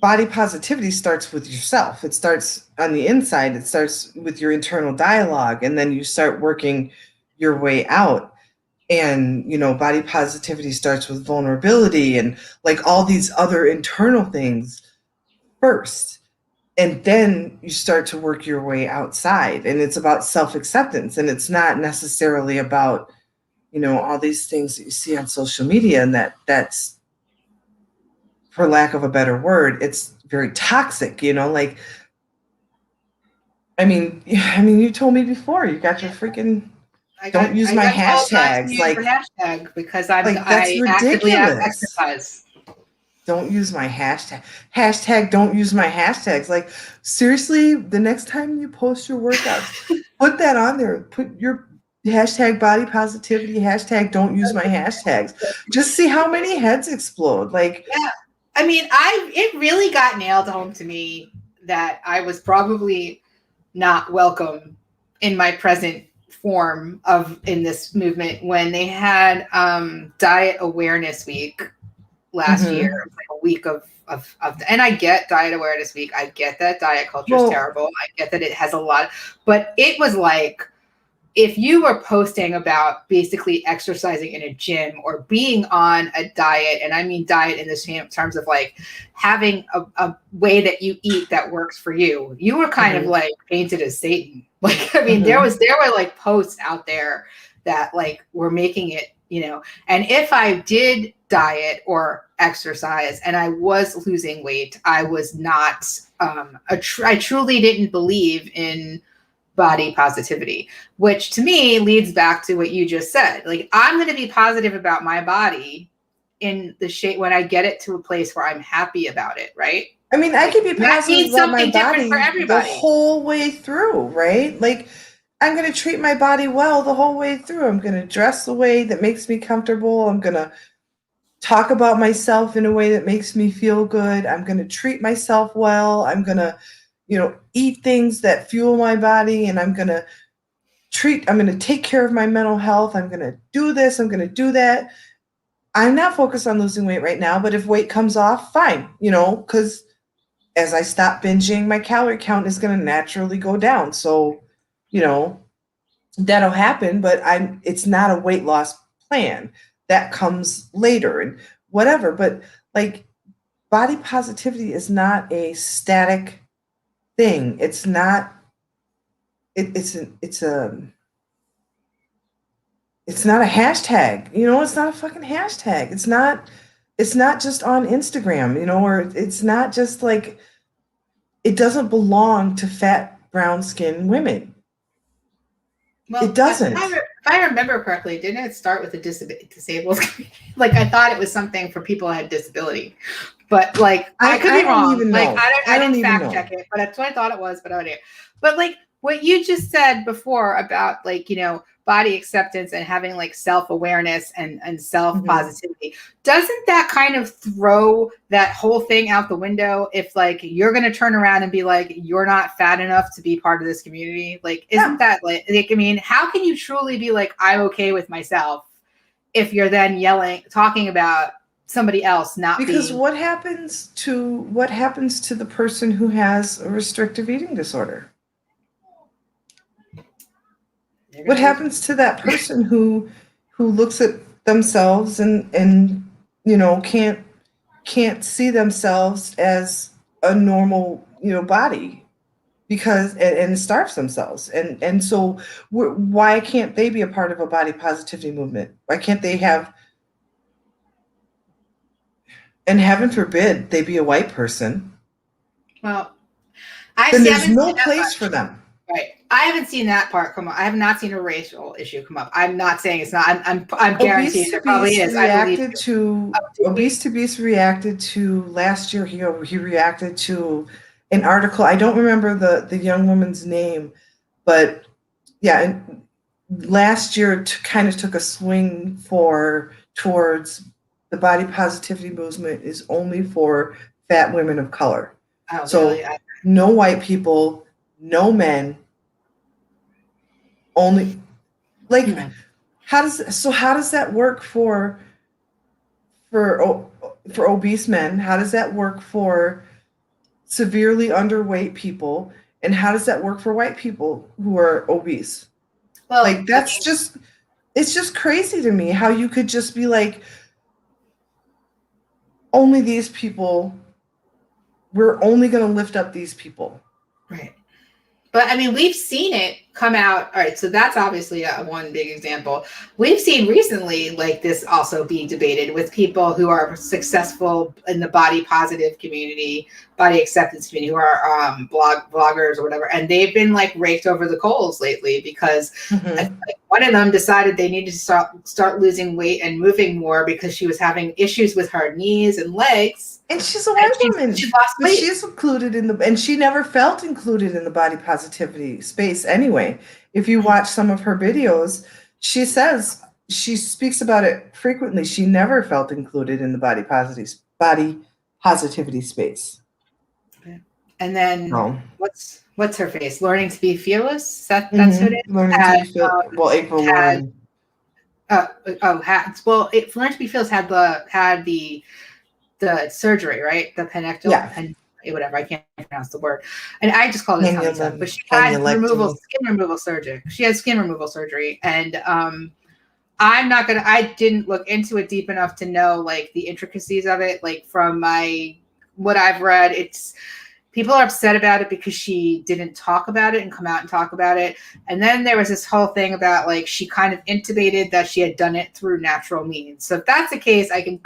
body positivity starts with yourself. It starts on the inside. It starts with your internal dialogue, and then you start working your way out. And, you know, body positivity starts with vulnerability and like all these other internal things first. And then you start to work your way outside, and it's about self-acceptance. And it's not necessarily about, you know, all these things that you see on social media, and that's, for lack of a better word, it's very toxic, you know, like, I mean, you told me before, you got your freaking, don't use my hashtags. Like, hashtag because that's I actively ridiculous. exercise. Don't use my hashtag. Hashtag don't use my hashtags. Like, seriously, the next time you post your workouts, put that on there. Put your hashtag body positivity, hashtag don't use my hashtags. Just see how many heads explode. Like, yeah. I mean, it really got nailed home to me that I was probably not welcome in my present form in this movement when they had Diet Awareness Week last year. It was like a week of and I get Diet Awareness Week. I get that diet culture is terrible. I get that it has a lot, but it was like, if you were posting about basically exercising in a gym or being on a diet, and I mean diet in the terms of like having a way that you eat that works for you, you were kind of like painted as Satan. Like, I mean, there were like posts out there that like were making it, you know, and if I did diet or exercise and I was losing weight, I was not, I truly didn't believe in body positivity, which to me leads back to what you just said. Like, I'm going to be positive about my body in the shape when I get it to a place where I'm happy about it, right? I mean, I could be positive about my body for everybody the whole way through, right? Like, I'm going to treat my body well the whole way through. I'm going to dress the way that makes me comfortable. I'm going to talk about myself in a way that makes me feel good. I'm going to treat myself well. I'm going to, you know, eat things that fuel my body, and I'm going to take care of my mental health. I'm going to do this. I'm going to do that. I'm not focused on losing weight right now, but if weight comes off, fine, you know, because as I stop binging, my calorie count is going to naturally go down. So, you know, that'll happen, but it's not a weight loss plan. That comes later and whatever. But like, body positivity is not a static thing. It's not, it's not a hashtag, you know, it's not a fucking hashtag. It's not just on Instagram, you know, or it's not just like, it doesn't belong to fat, brown skinned women. Well, it doesn't. If I remember correctly, didn't it start with the disabled? Like, I thought it was something for people who had disability, but like, I could be wrong. Even like, know. I didn't fact check it, but that's what I thought it was. But I don't. But like what you just said before about like, you know, body acceptance and having like self-awareness and self-positivity, doesn't that kind of throw that whole thing out the window if like you're going to turn around and be like, you're not fat enough to be part of this community? Like, isn't that like, I mean, how can you truly be like, I'm okay with myself if you're then talking about somebody else not Because being. what happens to the person who has a restrictive eating disorder? What happens to that person who looks at themselves and can't see themselves as a normal body because and starves themselves and so why can't they be a part of a body positivity movement? Why can't they have, and heaven forbid they be a white person? Well, Then there's no place for them. Right. I haven't seen that part come up. I have not seen a racial issue come up. I'm not saying it's not. I'm guaranteed there probably is. Obese to Beast reacted to last year. He reacted to an article. I don't remember the young woman's name, but yeah, and last year kind of took a swing towards the body positivity movement is only for fat women of color. Oh, so really? No white people, no men, only like how does that work for obese men? How does that work for severely underweight people? And how does that work for white people who are obese? Well, like it's just crazy to me how you could just be like, only these people, we're only going to lift up these people. Right. But I mean, we've seen it come out. All right. So that's obviously one big example. We've seen recently like this also being debated with people who are successful in the body positive community, body acceptance community, who are bloggers or whatever. And they've been like raked over the coals lately because one of them decided they needed to start losing weight and moving more because she was having issues with her knees and legs. And she's a white woman. She lost weight. She's included and she never felt included in the body positivity space anyway. If you watch some of her videos, she speaks about it frequently. She never felt included in the body positivity space. Okay. And then what's her face? Learning to be fearless. That's who it is. Learning to be fearless. Well, April Lauren. Learning to be fearless had the surgery, right? The penectomy and whatever. I can't pronounce the word. And I just call it tummy tuck. But she had skin removal surgery. She had skin removal surgery. And I didn't look into it deep enough to know like the intricacies of it. Like from what I've read, people are upset about it because she didn't talk about it and come out and talk about it. And then there was this whole thing about like she kind of intimated that she had done it through natural means. So if that's the case, I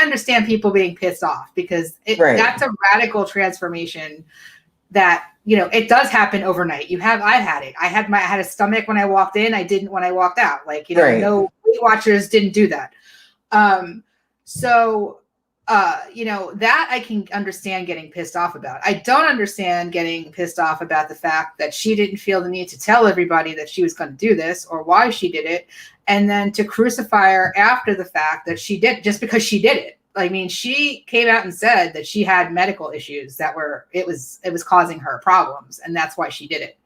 understand people being pissed off because that's a radical transformation that, it does happen overnight. I've had it. I had a stomach when I walked in. I didn't when I walked out. Like, no Weight Watchers didn't do that. That I can understand getting pissed off about. I don't understand getting pissed off about the fact that she didn't feel the need to tell everybody that she was going to do this or why she did it. And then to crucify her after the fact that she did just because she did it. I mean, she came out and said that she had medical issues it was causing her problems. And that's why she did it.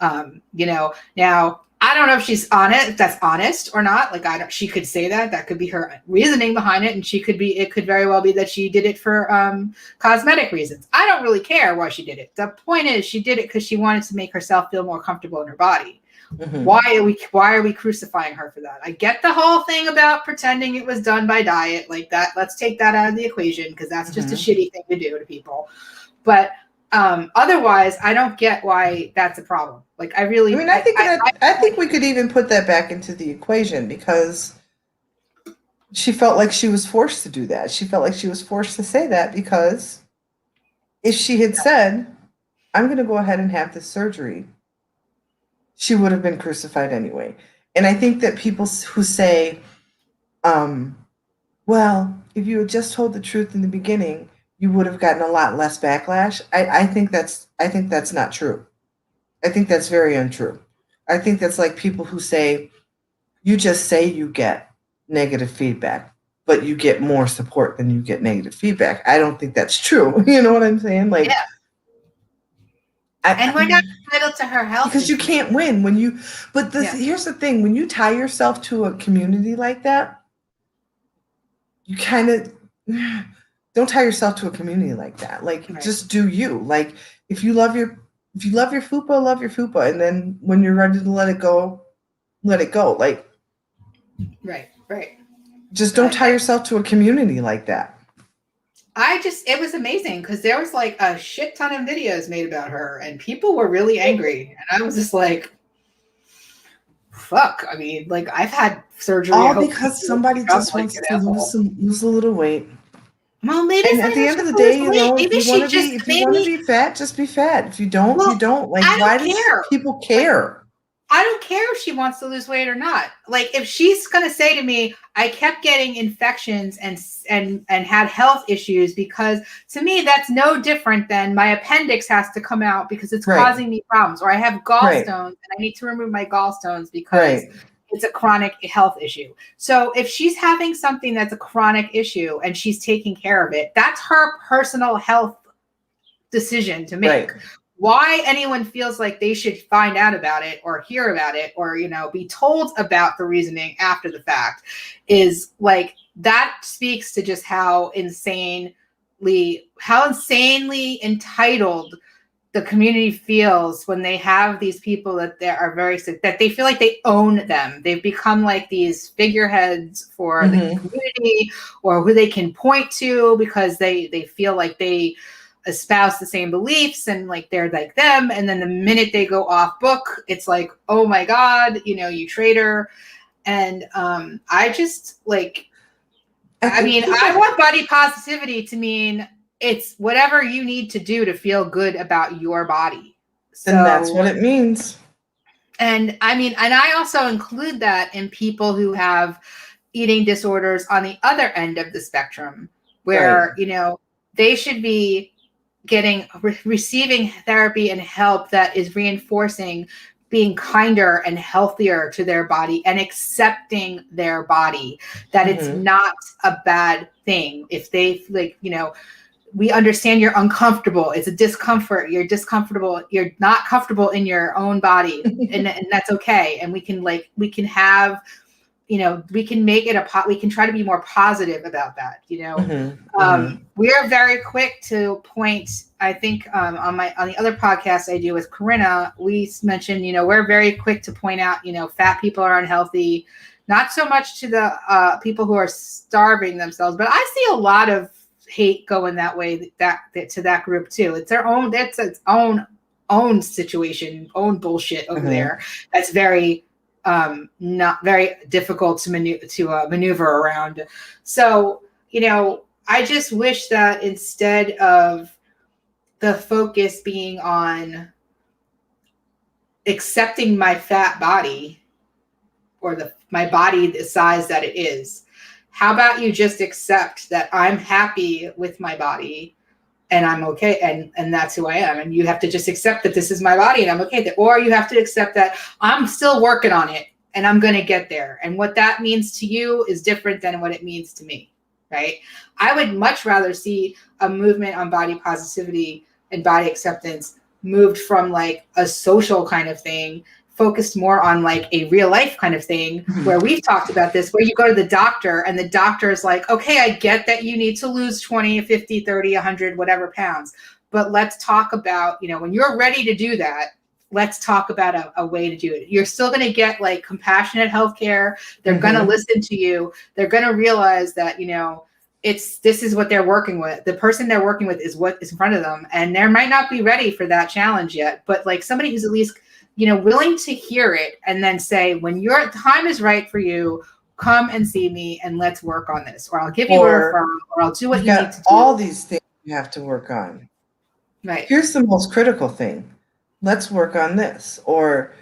Now I don't know if she's honest, if that's honest or not. Like she could say that could be her reasoning behind it. And it could very well be that she did it for cosmetic reasons. I don't really care why she did it. The point is she did it because she wanted to make herself feel more comfortable in her body. Mm-hmm. Why are we crucifying her for that? I get the whole thing about pretending it was done by diet like that. Let's take that out of the equation because that's just a shitty thing to do to people. But otherwise, I don't get why that's a problem. Like I think we could even put that back into the equation because she felt like she was forced to do that. She felt like she was forced to say that because if she had said, I'm going to go ahead and have this surgery, she would have been crucified anyway. And I think that people who say, well, if you had just told the truth in the beginning, you would have gotten a lot less backlash. I think that's not true. I think that's very untrue. I think that's like people who say, you just say you get negative feedback, but you get more support than you get negative feedback. I don't think that's true. You know what I'm saying? Like, yeah. And we're not entitled to her health. Because you can't win here's the thing, when you tie yourself to a community like that, you kind of don't tie yourself to a community like that. Like, Right. just do you. Like, if you love your fupa, love your fupa, and then when you're ready to let it go, let it go. Like, Right. Right. just don't tie yourself to a community like that. It was amazing because there was like a shit ton of videos made about her and people were really angry. And I was just like, fuck. I mean, like, I've had surgery. All because somebody just wants to lose a little weight. Well, maybe and at the end of the day, you know, if you want to be fat, just be fat. If you don't, you don't. Like, why do people care? I don't care if she wants to lose weight or not. Like, if she's going to say to me, I kept getting infections and had health issues, because to me, that's no different than my appendix has to come out because it's causing me problems, or I have gallstones and I need to remove my gallstones because it's a chronic health issue. So if she's having something that's a chronic issue and she's taking care of it, that's her personal health decision to make. Why anyone feels like they should find out about it or hear about it or, you know, be told about the reasoning after the fact is like, that speaks to just how insanely entitled the community feels when they have these people that they are very sick, that they feel like they own them. They've become like these figureheads for the community, or who they can point to because they feel like they espouse the same beliefs and like they're like them. And then the minute they go off book, it's like, oh my God, you know, you traitor. And I just like, I mean, I want body positivity to mean it's whatever you need to do to feel good about your body. So, and that's what it means. And I mean, and I also include that in people who have eating disorders on the other end of the spectrum, where, you know, they should be receiving therapy and help that is reinforcing being kinder and healthier to their body and accepting their body, that it's not a bad thing. If they like, you know, we understand you're uncomfortable. It's a discomfort. You're discomfortable. You're not comfortable in your own body, and that's okay. And we can have, you know, we can make it we can try to be more positive about that. You know, we are very quick to point. I think on the other podcast I do with Corinna, we mentioned, you know, we're very quick to point out, you know, fat people are unhealthy, not so much to the people who are starving themselves, but I see a lot of hate going that way, that to that group too. It's their own, that's its own situation, own bullshit over there. That's very not very difficult to maneuver around. So, you know, I just wish that instead of the focus being on accepting my fat body, or my body the size that it is, how about you just accept that I'm happy with my body and I'm okay, and that's who I am, and you have to just accept that this is my body and I'm okay with it. Or you have to accept that I'm still working on it and I'm going to get there, and what that means to you is different than what it means to me, right? I would much rather see a movement on body positivity and body acceptance moved from like a social kind of thing, focused more on like a real life kind of thing, where we've talked about this, where you go to the doctor and the doctor is like, okay, I get that you need to lose 20, 50, 30, 100, whatever pounds, but let's talk about, you know, when you're ready to do that, let's talk about a way to do it. You're still going to get like compassionate healthcare. They're going to listen to you. They're going to realize that, you know, this is what they're working with. The person they're working with is what is in front of them. And they might not be ready for that challenge yet, but like somebody who's at least, you know, willing to hear it and then say, when your time is right for you, come and see me and let's work on this, or I'll give you a referral, or I'll do what you need to do. All these things you have to work on. Right. Here's the most critical thing. Let's work on this. Or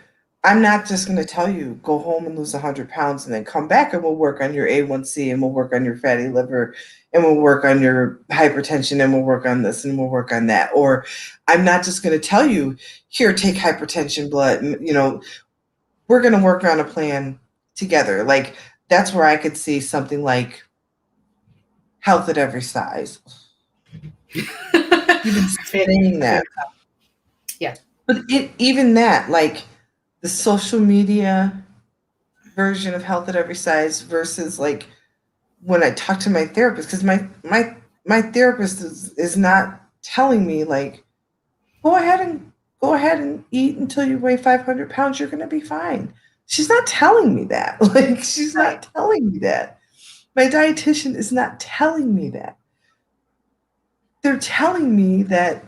I'm not just going to tell you, go home and lose 100 pounds and then come back and we'll work on your A1C and we'll work on your fatty liver and we'll work on your hypertension and we'll work on this and we'll work on that. Or I'm not just going to tell you, here, take hypertension blood. And, you know, we're going to work on a plan together. Like, that's where I could see something like Health at Every Size. Even saying that. Yeah. But even that, like the social media version of Health at Every Size versus like when I talk to my therapist, because my therapist is not telling me like, go ahead and eat until you weigh 500 pounds, you're gonna be fine. She's not telling me that. Like, she's Right. not telling me that. My dietitian is not telling me that. They're telling me that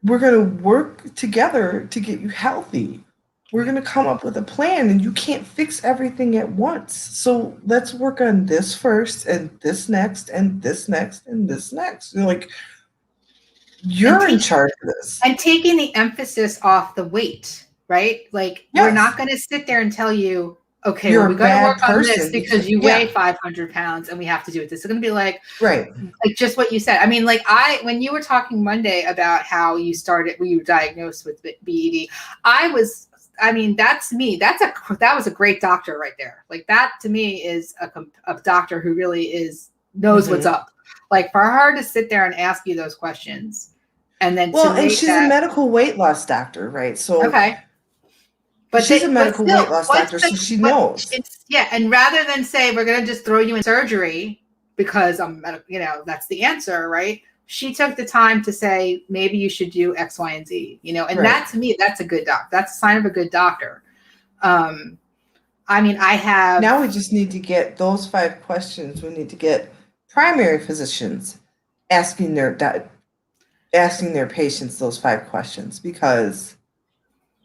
we're going to work together to get you healthy. We're going to come up with a plan, and you can't fix everything at once. So let's work on this first, and this next, and this next, and this next. And like, you're in charge of this. And taking the emphasis off the weight, right? Like, we're not going to sit there and tell you, okay, you're well, we got to work on this person because you weigh 500 pounds and we have to do it. This is going to be like just what you said. I mean, like, when you were talking Monday about how you were diagnosed with BED, that's me. That was a great doctor right there. Like, that to me is a doctor who really knows what's up. Like, for her to sit there and ask you those questions. And then, and she's a medical weight loss doctor, right? So okay, but she's a medical weight loss doctor, so she knows. And rather than say we're going to just throw you in surgery because that's the answer, right? She took the time to say maybe you should do X, Y, and Z. And that to me, that's a good doc. That's a sign of a good doctor. I have now. We just need to get those 5 questions. We need to get primary physicians asking their patients those 5 questions, because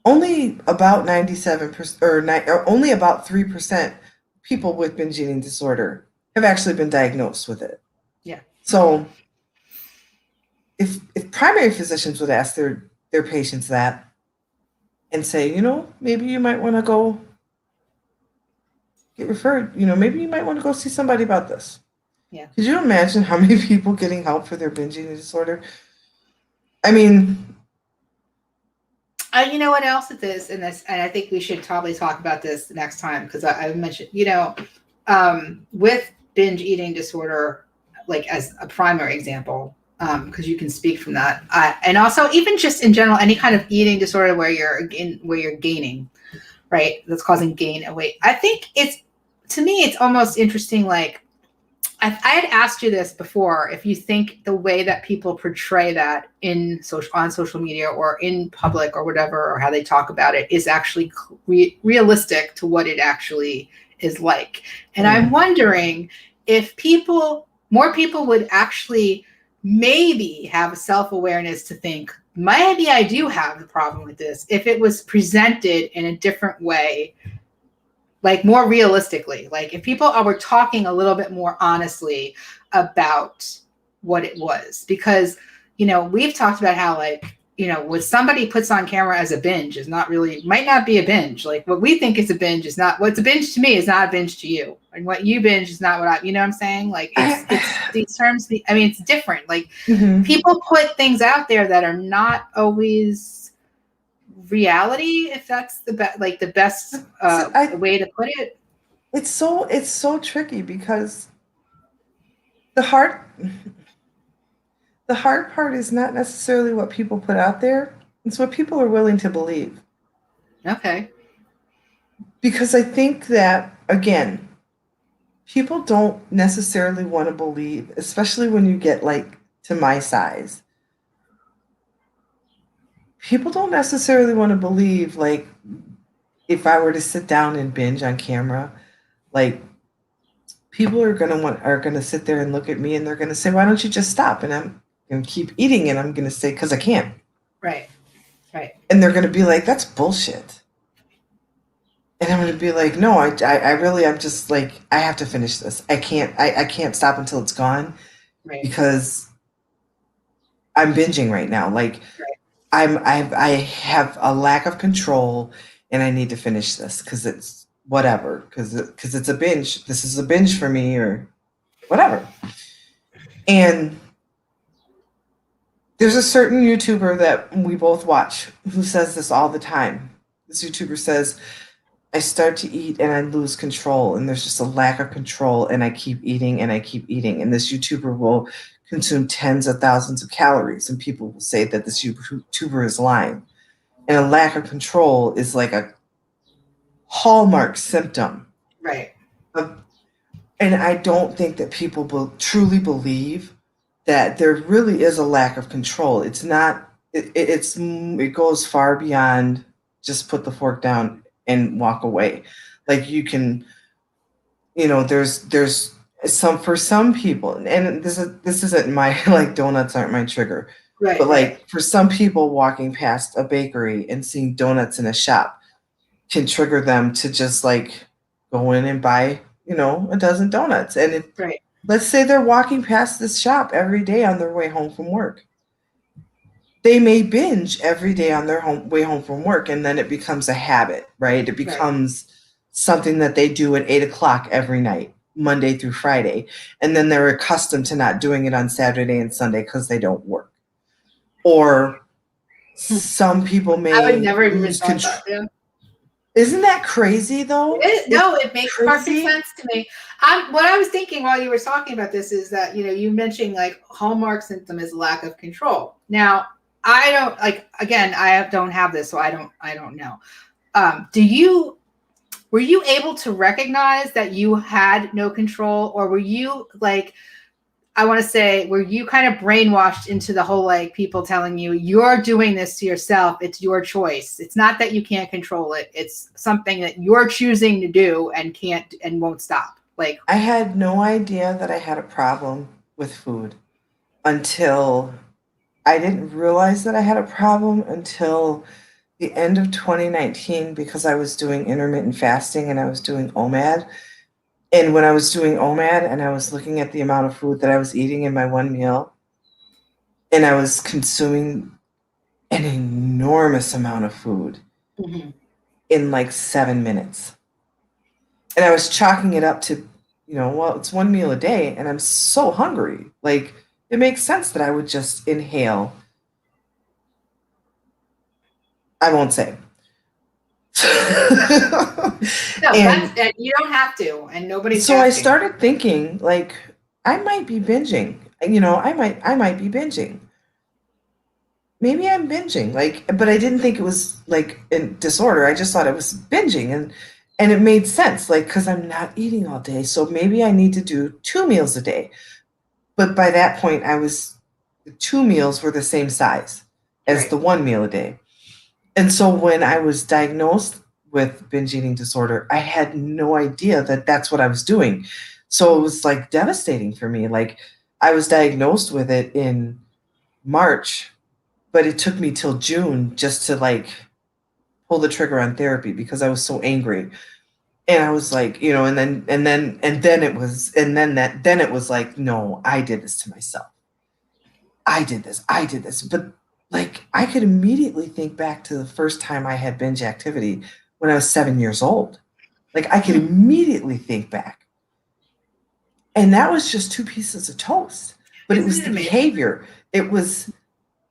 only about 97% or only about 3% people with binge eating disorder have actually been diagnosed with it. Yeah. So if primary physicians would ask their patients that and say, maybe you might want to go get referred, maybe you might want to go see somebody about this. Yeah. Could you imagine how many people getting help for their binge eating disorder? I mean, you know what else it is in this, and I think we should probably talk about this next time, because I mentioned, with binge eating disorder, like as a primary example, because you can speak from that, and also even just in general, any kind of eating disorder where you're gaining, right? That's causing gain of weight. I think to me, it's almost interesting, like, I had asked you this before, if you think the way that people portray that on social media or in public or whatever, or how they talk about it, is actually realistic to what it actually is like. And I'm wondering if more people would actually maybe have a self-awareness to think, maybe I do have the problem with this, if it was presented in a different way, like more realistically, like if people were talking a little bit more honestly about what it was. Because, we've talked about how, like, what somebody puts on camera as a binge might not be a binge. Like, what we think is a binge is not, what's a binge to me is not a binge to you. And what you binge is not what you know what I'm saying? Like, it's these terms, it's different. Like, people put things out there that are not always reality, if that's the best way to put it. It's so tricky, because the hard part is not necessarily what people put out there. It's what people are willing to believe. Okay. Because I think that, again, people don't necessarily want to believe, especially when you get like to my size. People don't necessarily want to believe, like, if I were to sit down and binge on camera, like, people are gonna sit there and look at me, and they're gonna say, "Why don't you just stop?" And I'm gonna keep eating, and I'm gonna say, "Because I can't." Right. And they're gonna be like, "That's bullshit." And I'm gonna be like, "No, I really, I'm just like, I have to finish this. I can't stop until it's gone, because I'm binging right now. Like, I have a lack of control, and I need to finish this because it's whatever, because it's a binge. This is a binge for me, or whatever." And there's a certain YouTuber that we both watch who says this all the time. This YouTuber says, "I start to eat and I lose control, and there's just a lack of control, and I keep eating and I keep eating." And this YouTuber will consume tens of thousands of calories, and people will say that this YouTuber is lying. And a lack of control is like a hallmark symptom of And I don't think that people truly believe that there really is a lack of control. It's not. It goes far beyond just put the fork down and walk away. Like you can, there's some for some people, and this isn't my like donuts aren't my trigger, but Right, right, like for some people, walking past a bakery and seeing donuts in a shop can trigger them to just like go in and buy, a dozen donuts. And right, let's say they're walking past this shop every day on their way home from work. They may binge every day on their way home from work, and then it becomes a habit, right? It right. becomes something that they do at 8 o'clock every night, Monday through Friday. And then they're accustomed to not doing it on Saturday and Sunday because they don't work. Or some people I would may never even lose thought control. that. Yeah. Isn't that crazy though? No, It's it makes perfect crazy. sense to me. What I was thinking while you were talking about this is that you mentioned like hallmark symptom is lack of control. Now, I don't like again. Don't have this, so I don't know. Do you were you able to recognize that you had no control, or were you like I want to say, were you kind of brainwashed into the whole like people telling you you're doing this to yourself? It's your choice. It's not that you can't control it. It's something that you're choosing to do and can't and won't stop. Like, I had no idea that I had a problem with food until I didn't realize that I had a problem until the end of 2019 because I was doing intermittent fasting and I was doing OMAD. And when I was doing OMAD and I was looking at the amount of food that I was eating in my one meal, and I was consuming an enormous amount of food mhm. in like 7 minutes. And I was chalking it up to, well, it's one meal a day and I'm so hungry. Like it makes sense that I would just inhale. I won't say. No, And you don't have to, and nobody's so I asking. started thinking like I might be binging. I might be binging. Maybe I'm binging. Like, but I didn't think it was like in disorder. I just thought it was binging, and it made sense like cuz I'm not eating all day. So maybe I need to do 2 meals a day. But by that point the 2 meals were the same size as Right. the 1 meal a day. And so when I was diagnosed with binge eating disorder, I had no idea that that's what I was doing. So it was like devastating for me. Like I was diagnosed with it in March, but it took me till June just to like pull the trigger on therapy because I was so angry. And I was like, and then it was like, no, I did this to myself. I did this. I did this. But like I could immediately think back to the first time I had binge activity when I was 7 years old. Like I could Hmm. immediately think back. And that was just 2 pieces of toast. But it Isn't was it the amazing? behavior. It was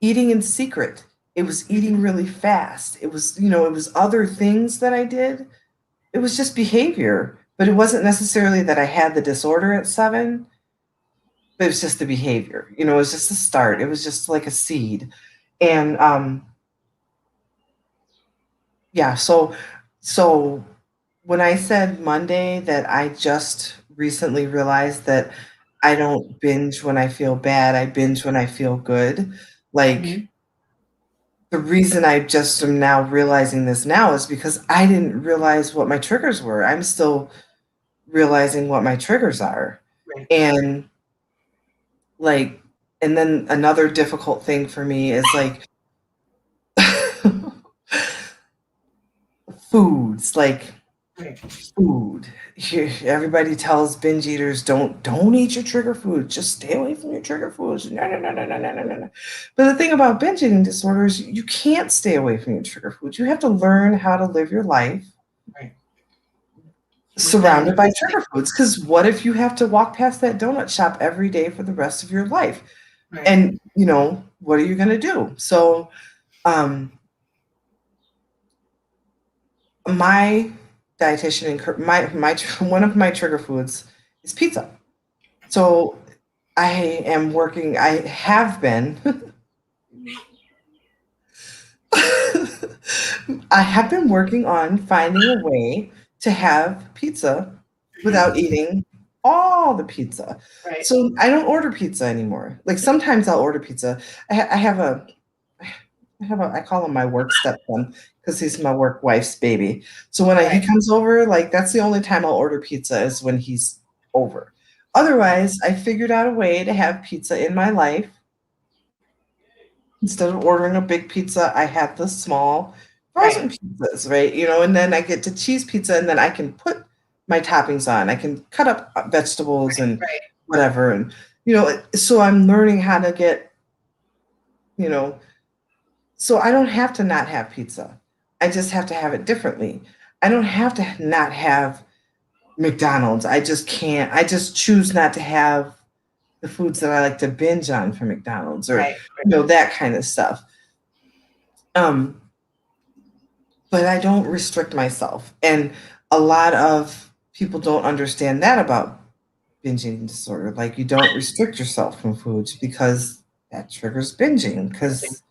eating in secret. It was eating really fast. It was other things that I did. It was just behavior. But it wasn't necessarily that I had the disorder at 7. But it was just the behavior. It was just a start. It was just like a seed. And yeah, so when I said Monday that I just recently realized that I don't binge when I feel bad, I binge when I feel good. Like Mhm. the reason I just am now realizing this now is because I didn't realize what my triggers were. I'm still realizing what my triggers are. Right. And like and then another difficult thing for me is like foods. Like Right. food. Everybody tells binge eaters don't eat your trigger foods. Just stay away from your trigger foods. No, no, no, no, no, no, no, no, no. But the thing about binge eating disorders, you can't stay away from your trigger foods. You have to learn how to live your life Right. With them surrounded by trigger foods. Because what if you have to walk past that donut shop every day for the rest of your life? right. And what are you going to do? So, um, my dietitian my one of my trigger foods is pizza. So I have been I have been working on finding a way to have pizza without eating all the pizza. Right. So I don't order pizza anymore. Like sometimes I'll order pizza. I call him my work stepson because he's my work wife's baby. So when he Right. comes over, like that's the only time I'll order pizza is when he's over. Otherwise, I figured out a way to have pizza in my life. Instead of ordering a big pizza, I have the small frozen pizzas, right? And then I get to cheese pizza and then I can put my toppings on. I can cut up vegetables and Right. whatever. And, so I'm learning how to get, so I don't have to not have pizza. I just have to have it differently. I don't have to not have McDonald's. I just can't. I just choose not to have the foods that I like to binge on from McDonald's or, that kind of stuff. But I don't restrict myself. And a lot of people don't understand that about binge eating disorder. Like you don't restrict yourself from foods because that triggers binging because,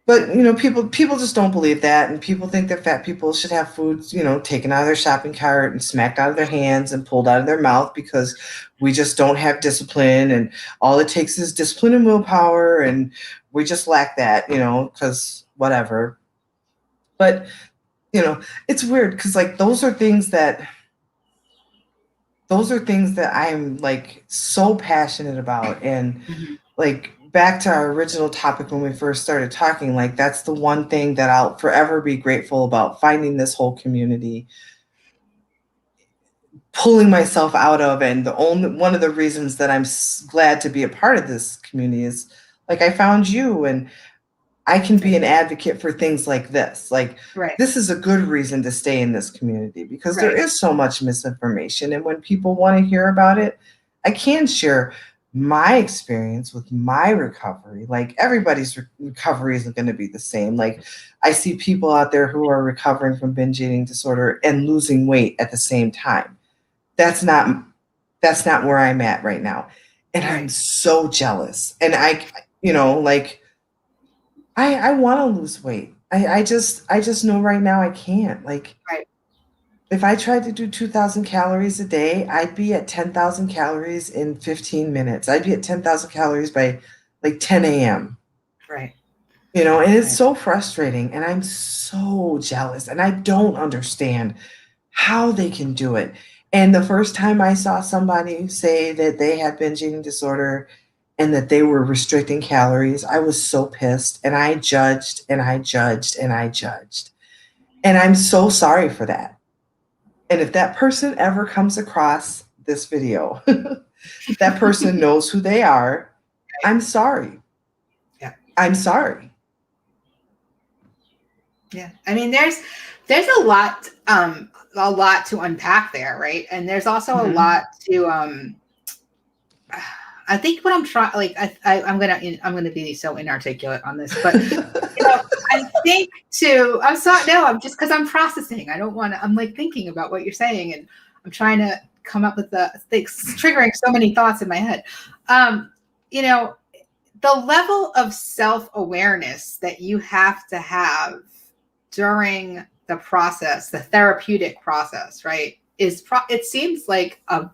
but people just don't believe that. And people think that fat people should have foods, taken out of their shopping cart and smacked out of their hands and pulled out of their mouth because we just don't have discipline. And all it takes is discipline and willpower. And we just lack that, because whatever. But, it's weird because like those are things that I'm like so passionate about. And like back to our original topic when we first started talking, like that's the one thing that I'll forever be grateful about, finding this whole community, pulling myself out of, and one of the reasons that I'm glad to be a part of this community is like I found you and I can be an advocate for things like this. Like this is a good reason to stay in this community because there is so much misinformation. And when people want to hear about it, I can share my experience with my recovery. Like everybody's recovery isn't going to be the same. Like I see people out there who are recovering from binge eating disorder and losing weight at the same time. That's not where I'm at right now. And I'm so jealous. And I want to lose weight. I just know right now I can't. Like if I tried to do 2,000 calories a day, I'd be at 10,000 calories in 15 minutes. I'd be at 10,000 calories by like 10 a.m. Right. And it's so frustrating and I'm so jealous and I don't understand how they can do it. And the first time I saw somebody say that they had binge eating disorder and that they were restricting calories, I was so pissed and I judged and I judged and I judged. And I'm so sorry for that. And if that person ever comes across this video, that person knows who they are. I'm sorry. Yeah. I'm sorry. Yeah. I mean, there's a lot to unpack there, right? And there's also a lot to I think what I'm trying, like, I'm gonna be so inarticulate on this, but I think I'm just because I'm processing. I don't want to. I'm like thinking about what you're saying, and I'm trying to come up with the things, triggering so many thoughts in my head. The level of self-awareness that you have to have during the process, the therapeutic process, right? It seems like a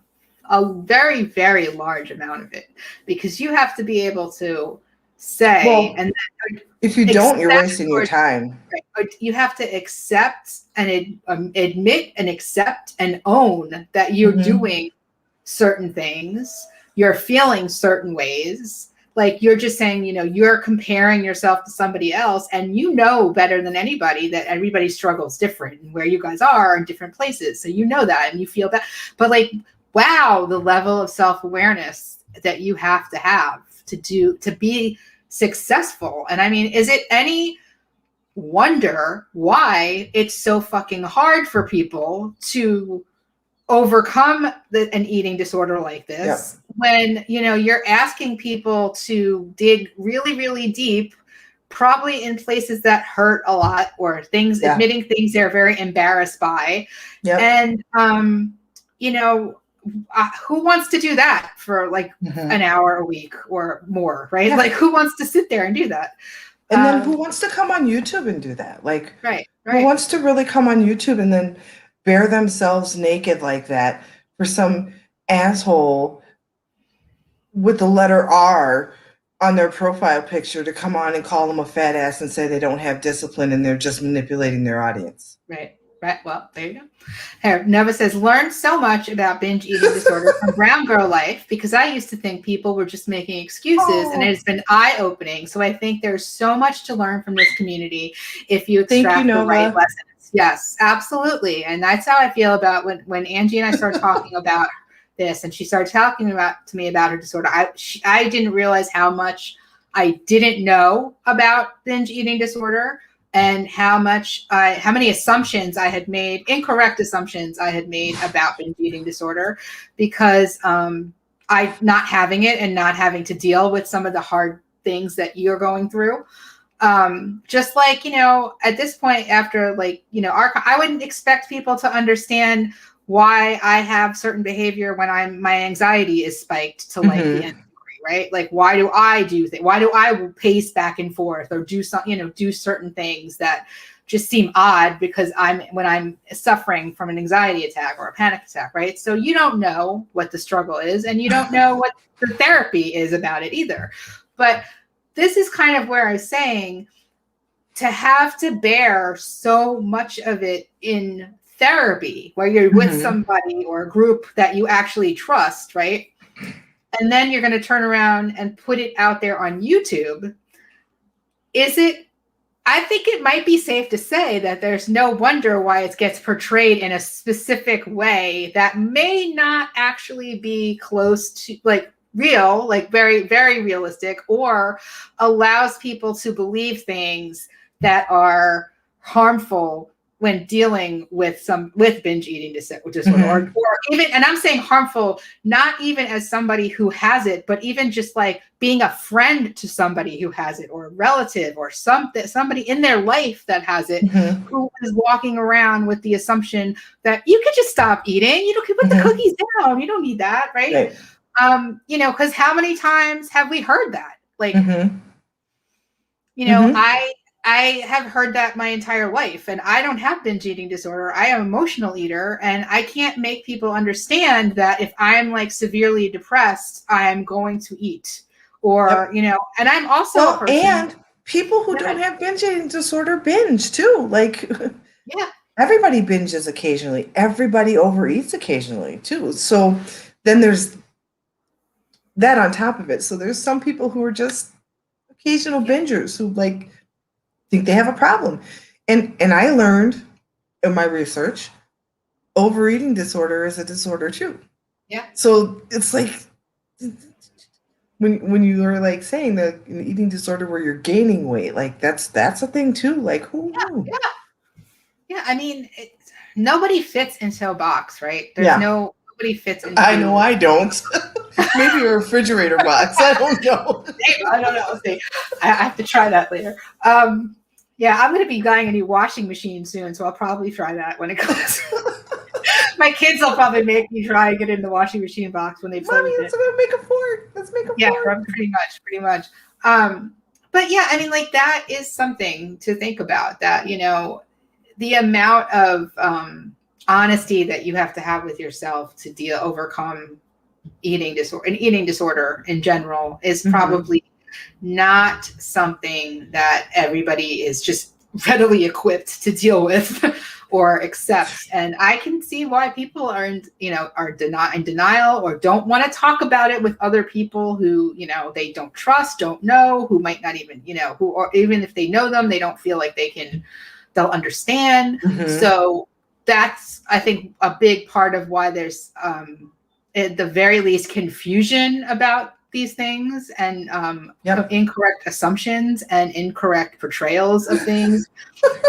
very, very large amount of it, because you have to be able to say, and then if you don't, you're wasting your time. Right? You have to accept and admit and accept and own that you're doing certain things, you're feeling certain ways. Like you're just saying, you're comparing yourself to somebody else, and better than anybody that everybody's struggle is different and where you guys are in different places. So that and you feel that. But like, wow, the level of self-awareness that you have to be successful. And I mean, is it any wonder why it's so fucking hard for people to overcome an eating disorder like this when you're asking people to dig really, really deep, probably in places that hurt a lot, or admitting things they're very embarrassed by. And who wants to do that for like an hour a week or more, right? Like who wants to sit there and do that? And then who wants to come on YouTube and do that? Like, right. Who wants to really come on YouTube and then bare themselves naked like that for some asshole with the letter R on their profile picture to come on and call them a fat ass and say they don't have discipline and they're just manipulating their audience. Right. Right. Well, there you go. Here, Nova says, learned so much about binge eating disorder from Brown Girl Life because I used to think people were just making excuses, and it's been eye-opening. So I think there's so much to learn from this community if you extract the right lessons. Yes, absolutely. And that's how I feel about when Angie and I started talking about this, and she started talking to me about her disorder. I didn't realize how much I didn't know about binge eating disorder, and how many assumptions I had made, incorrect assumptions I had made about binge eating disorder, because I not having it and not having to deal with some of the hard things that you're going through. Just like, at this point, after I wouldn't expect people to understand why I have certain behavior when my anxiety is spiked to like the end. Right? Like, why do I do things? Why do I pace back and forth or do certain things that just seem odd because when I'm suffering from an anxiety attack or a panic attack, right? So you don't know what the struggle is, and you don't know what the therapy is about it either. But this is kind of where I'm saying, to have to bear so much of it in therapy, where you're with somebody or a group that you actually trust, right? And then you're going to turn around and put it out there on YouTube. I think it might be safe to say that there's no wonder why it gets portrayed in a specific way that may not actually be close to real, very, very realistic, or allows people to believe things that are harmful when dealing with binge eating disorder, or even, and I'm saying harmful, not even as somebody who has it, but even just like being a friend to somebody who has it, or a relative, or somebody in their life that has it, who is walking around with the assumption that you could just stop eating, you can put the cookies down, you don't need that, right? Because how many times have we heard that? I have heard that my entire life, and I don't have binge eating disorder. I am an emotional eater, and I can't make people understand that if I'm severely depressed, I'm going to eat, or, and I'm also a person. And people who don't have binge eating disorder binge too. Everybody binges occasionally. Everybody overeats occasionally too. So then there's that on top of it. So there's some people who are just occasional bingers who think they have a problem. And I learned in my research, overeating disorder is a disorder too. Yeah. So it's when you are saying that an eating disorder where you're gaining weight, that's a thing too. Who knew? Yeah. I mean, nobody fits into a box, right? Nobody fits into. I know I don't. Maybe a refrigerator box. I don't know. I don't know. See, I have to try that later. Yeah, I'm going to be buying a new washing machine soon, so I'll probably try that when it comes. My kids will probably make me try and get in the washing machine box when they play with it. Let's make a fort. Let's make a fort. Yeah, pretty much. But yeah, I mean, that is something to think about, that, the amount of honesty that you have to have with yourself to overcome eating disorder in general is probably not something that everybody is just readily equipped to deal with or accept. And I can see why people are in denial, or don't want to talk about it with other people who, they don't trust, don't know, who might not even, or even if they know them, they don't feel like they'll understand. So that's, I think, a big part of why there's, at the very least, confusion about these things, and incorrect assumptions and incorrect portrayals of things.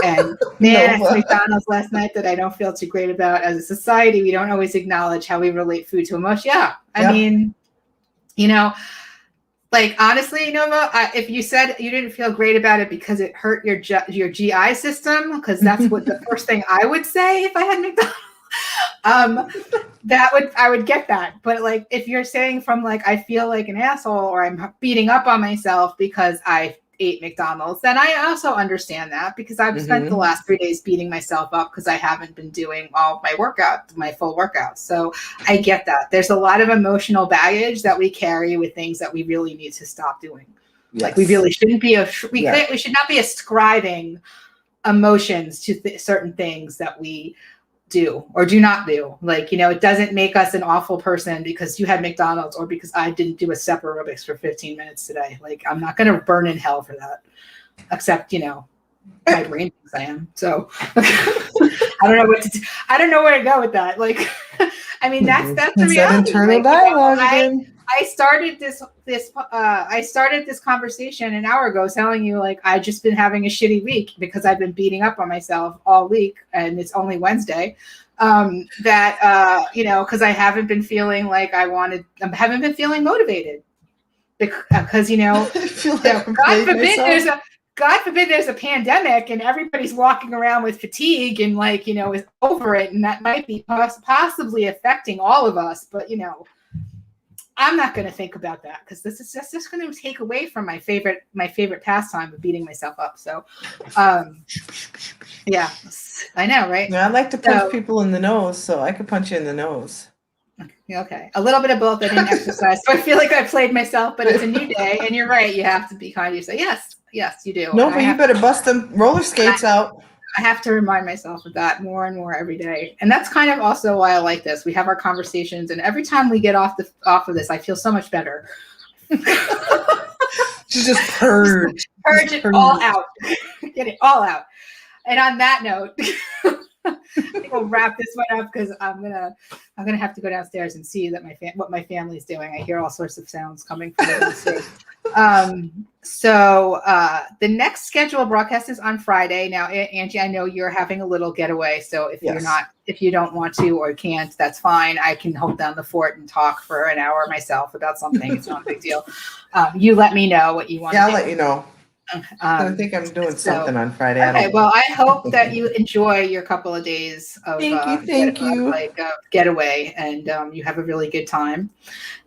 And man, I had McDonald's last night that I don't feel too great about. As a society, we don't always acknowledge how we relate food to emotion. Yeah, I mean, honestly, Nova, if you said you didn't feel great about it because it hurt your GI system, because that's what the first thing I would say if I had McDonald's. I would get that. But if you're saying from I feel like an asshole, or I'm beating up on myself because I ate McDonald's, then I also understand that, because I've spent the last 3 days beating myself up because I haven't been doing all my full workouts. So I get that. There's a lot of emotional baggage that we carry with things that we really need to stop doing. Yes. Like we really shouldn't be we should not be ascribing emotions to certain things that we do or do not do. Like, it doesn't make us an awful person because you had McDonald's or because I didn't do a step aerobics for 15 minutes today. Like, I'm not going to burn in hell for that, except, my brain thinks I am. So I don't know what to do. I don't know where to go with that. Like, I mean, that's the reality. That internal dialogue again. I started this conversation an hour ago telling you, like, I just been having a shitty week because I've been beating up on myself all week and it's only Wednesday. Because I haven't been feeling like I haven't been feeling motivated because, God forbid there's a pandemic and everybody's walking around with fatigue and is over it. And that might be possibly affecting all of us. But, I'm not going to think about that because this is just going to take away from my favorite pastime of beating myself up. So, yeah, I know, right? Yeah, I like to punch people in the nose, so I could punch you in the nose. Okay, a little bit of both. I didn't exercise, so I feel like I played myself. But it's a new day, and you're right. You have to be kind to yourself. Yes, you do. No, but you better bust them roller skates out. I have to remind myself of that more and more every day. And that's kind of also why I like this. We have our conversations, and every time we get off of this, I feel so much better. Just purge. Purge it all out. Get it all out. And on that note, I think we'll wrap this one up because I'm gonna have to go downstairs and see that what my family's doing. I hear all sorts of sounds coming from downstairs. So the next scheduled broadcast is on Friday. Now, Angie, I know you're having a little getaway, so if you don't want to or can't, that's fine. I can hold down the fort and talk for an hour myself about something. It's not a big deal. You let me know what you want. Yeah, I'll let you know. I think I'm doing something on Friday. Okay, well, I hope that you enjoy your couple of days of getaway, and you have a really good time.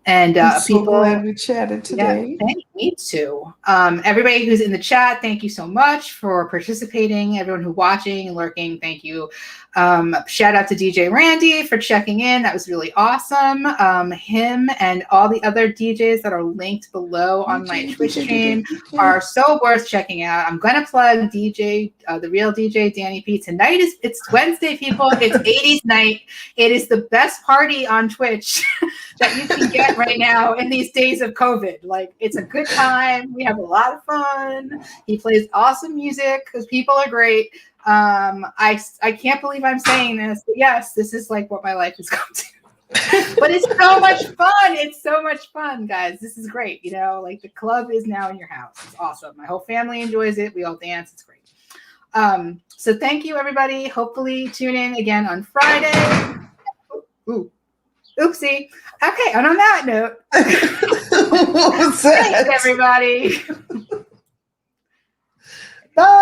And I'm so glad we chatted today. Yeah, me too. Everybody who's in the chat, thank you so much for participating. Everyone who's watching and lurking, thank you. Shout out to DJ Randy for checking in. That was really awesome. Him and all the other DJs that are linked below on my Twitch stream are so worth checking out. I'm going to plug the real DJ Danny P. Tonight it's Wednesday, people. It's 80s night. It is the best party on Twitch that you can get right now in these days of COVID. Like, it's a good time. We have a lot of fun. He plays awesome music because people are great. I can't believe I'm saying this, but yes, this is like what my life is going to. But it's so much fun. It's so much fun, guys. This is great. Like, the club is now in your house. It's awesome. My whole family enjoys it. We all dance. It's great. So thank you, everybody. Hopefully tune in again on Friday. Ooh. Oopsie. Okay, and on that note, what was that? Thanks, everybody. Bye.